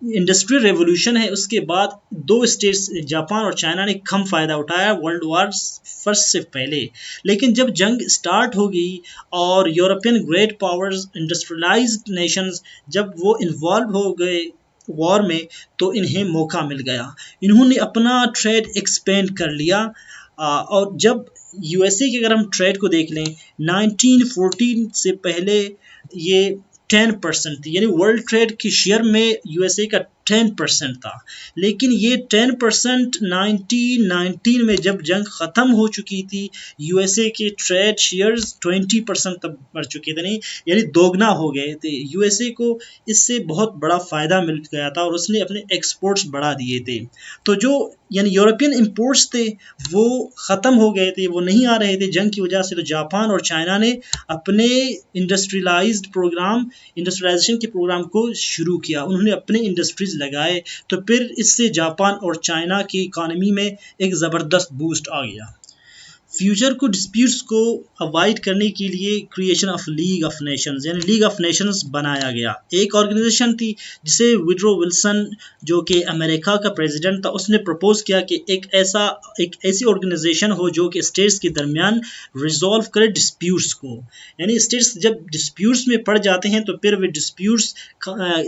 इंडस्ट्रियल रेवोल्यूशन है उसके बाद दो स्टेट्स जापान और चाइना ने कम फ़ायदा उठाया वर्ल्ड वार फर्स्ट से पहले। लेकिन जब जंग स्टार्ट हो गई और European great powers, industrialised Nations, जब वो इन्वॉल्व हो गए वॉर में, तो इन्हें मौका मिल गया। इन्होंने अपना ट्रेड एक्सपेंड कर लिया। और जब यूएसए के अगर हम ट्रेड को देख लें 1914 से पहले ये 10% थी, यानी वर्ल्ड ट्रेड की शेयर में यूएसए का 10% था। लेकिन ये 10% 1919 में जब जंग ख़त्म हो चुकी थी यूएसए के ट्रेड शेयर्स 20% तक बढ़ चुके थे, नहीं यानी दोगुना हो गए थे। यूएसए को इससे बहुत बड़ा फ़ायदा मिल गया था और उसने अपने एक्सपोर्ट्स बढ़ा दिए थे। तो जो यानी यूरोपियन इंपोर्ट्स थे वो ख़त्म हो गए थे, वो नहीं आ रहे थे जंग की वजह से। तो जापान और चाइना ने अपने इंडस्ट्रियलाइजेशन के प्रोग्राम को शुरू किया। उन्होंने अपने इंडस्ट्रीज लगाए, तो फिर इससे जापान और चाइना की इकानमी में एक ज़बरदस्त बूस्ट आ गया। फ्यूचर को डिस्प्यूट्स को अवॉइड करने के लिए creation of league of Nations यानी लीग ऑफ नेशंस बनाया गया। एक ऑर्गेनाइजेशन थी जिसे विड्रो विल्सन जो कि अमेरिका का प्रेसिडेंट था उसने प्रपोज किया कि एक ऐसी ऑर्गेनाइजेशन हो जो कि स्टेट्स के दरमियान रिजॉल्व करे डिस्प्यूट्स को। यानी स्टेट्स जब डिस्प्यूट्स में पड़ जाते हैं तो फिर वे डिस्प्यूट्स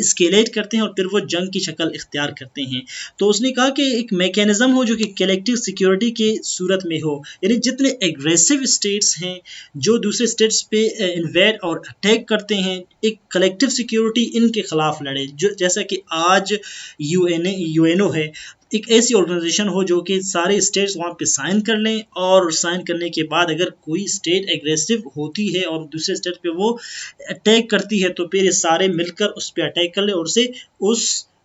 स्केलेट करते हैं और फिर वो जंग की शक्ल इख्तियार करते हैं। तो उसने कहा कि एक मैकेनिज्म हो जो कि कलेक्टिव सिक्योरिटी की सूरत में हो, यानी जितने एग्रेसिव स्टेट्स हैं जो दूसरे स्टेट्स पे इन्वेड और अटैक करते हैं, एक कलेक्टिव सिक्योरिटी इनके खिलाफ लड़े। जो जैसा कि आज यूएनओ है, एक ऐसी ऑर्गेनाइजेशन हो जो कि सारे स्टेट्स वहाँ पे साइन कर लें और साइन करने के बाद अगर कोई स्टेट एग्रेसिव होती है और दूसरे स्टेट पे वो अटैक करती है तो फिर ये सारे मिलकर उस पर अटैक कर ले और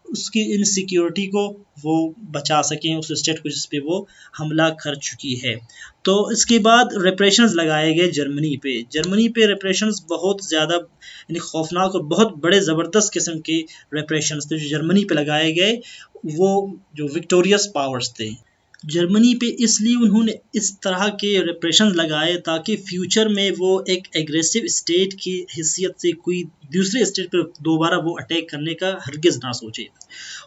उसकी इनसिक्योरिटी को वो बचा सकें, उस स्टेट को जिस पे वो हमला कर चुकी है। तो इसके बाद रेप्रेशंस लगाए गए जर्मनी पे रेप्रेशंस बहुत ज़्यादा यानी खौफनाक और बहुत बड़े ज़बरदस्त किस्म के रेप्रेशंस थे जो जर्मनी पे लगाए गए, वो जो विक्टोरियस पावर्स थे। जर्मनी पे इसलिए उन्होंने इस तरह के रेप्रेशन लगाए ताकि फ्यूचर में वो एक एग्रेसिव स्टेट की हैसियत से कोई दूसरे स्टेट पर दोबारा वो अटैक करने का हरगिज़ ना सोचे।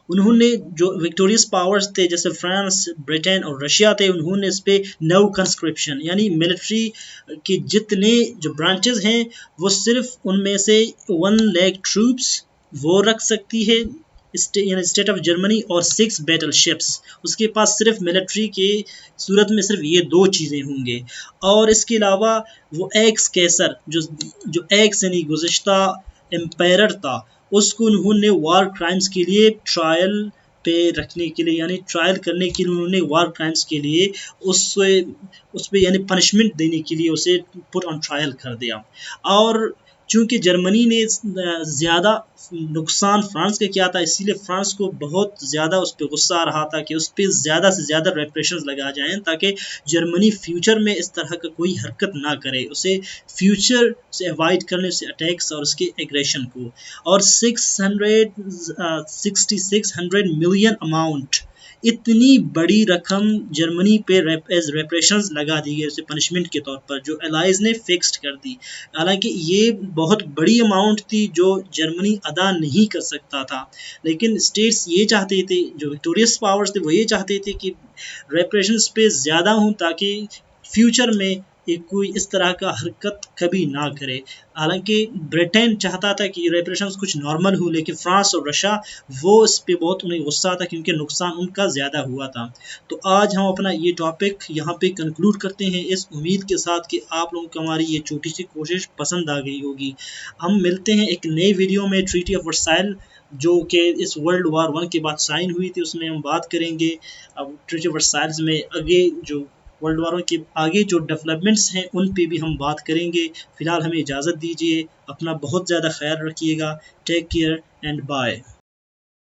उन्होंने जो विक्टोरियस पावर्स थे जैसे फ्रांस, ब्रिटेन और रशिया थे, उन्होंने इस पर नो कंस्क्रिप्शन यानी मिलिट्री के जितने जो ब्रांचेस हैं वो सिर्फ उनमें से 1 लाख ट्रूप्स वो रख सकती है स्टेट ऑफ जर्मनी और 6 बैटल शिप्स। उसके पास सिर्फ मिलिट्री के सूरत में सिर्फ ये 2 चीज़ें होंगे। और इसके अलावा वो एक्स कैसर जो एक्स यानी गुज़िश्ता एम्पायर था उसको उन्होंने वॉर क्राइम्स के लिए ट्रायल पे रखने के लिए यानी ट्रायल करने के लिए उन्होंने वॉर क्राइम्स के लिए उस पर यानी पनिशमेंट देने के लिए उसे पुट ऑन ट्रायल कर दिया। और चूँकि जर्मनी ने ज़्यादा नुकसान फ्रांस का किया था इसीलिए फ्रांस को बहुत ज़्यादा उस पर गुस्सा आ रहा था कि उस पर ज़्यादा से ज़्यादा रेप्रेशंस लगा जाएं ताकि जर्मनी फ्यूचर में इस तरह का कोई हरकत ना करे, उसे फ्यूचर से अवॉइड करने से अटैक्स और उसके एग्रेशन को। और 600 मिलियन अमाउंट इतनी बड़ी रकम जर्मनी पे एज रेप्रेशंस लगा दी गई उसे पनिशमेंट के तौर पर जो एलाइज ने फिक्स्ड कर दी। हालांकि ये बहुत बड़ी अमाउंट थी जो जर्मनी अदा नहीं कर सकता था, लेकिन स्टेट्स ये चाहते थे, जो विक्टोरियस पावर्स थे वो ये चाहते थे कि रेप्रेशंस पे ज़्यादा हों ताकि फ्यूचर में कोई इस तरह का हरकत कभी ना करे। हालांकि ब्रिटेन चाहता था कि रेपरेशंस कुछ नॉर्मल हो, लेकिन फ्रांस और रशिया वो इस पे बहुत उन्हें गुस्सा था क्योंकि नुकसान उनका ज़्यादा हुआ था। तो आज हम अपना ये टॉपिक यहाँ पे कंक्लूड करते हैं इस उम्मीद के साथ कि आप लोगों को हमारी ये छोटी सी कोशिश पसंद आ गई होगी। हम मिलते हैं एक नई वीडियो में ट्रीटी ऑफ वर्साइल, जो कि इस वर्ल्ड वार वन के बाद साइन हुई थी, उसमें हम बात करेंगे। अब ट्रीटी ऑफ वर्साइल्स में आगे जो वर्ल्ड वार के आगे जो डेवलपमेंट्स हैं उन पे भी हम बात करेंगे। फिलहाल हमें इजाज़त दीजिए, अपना बहुत ज़्यादा ख्याल रखिएगा। Take care and bye.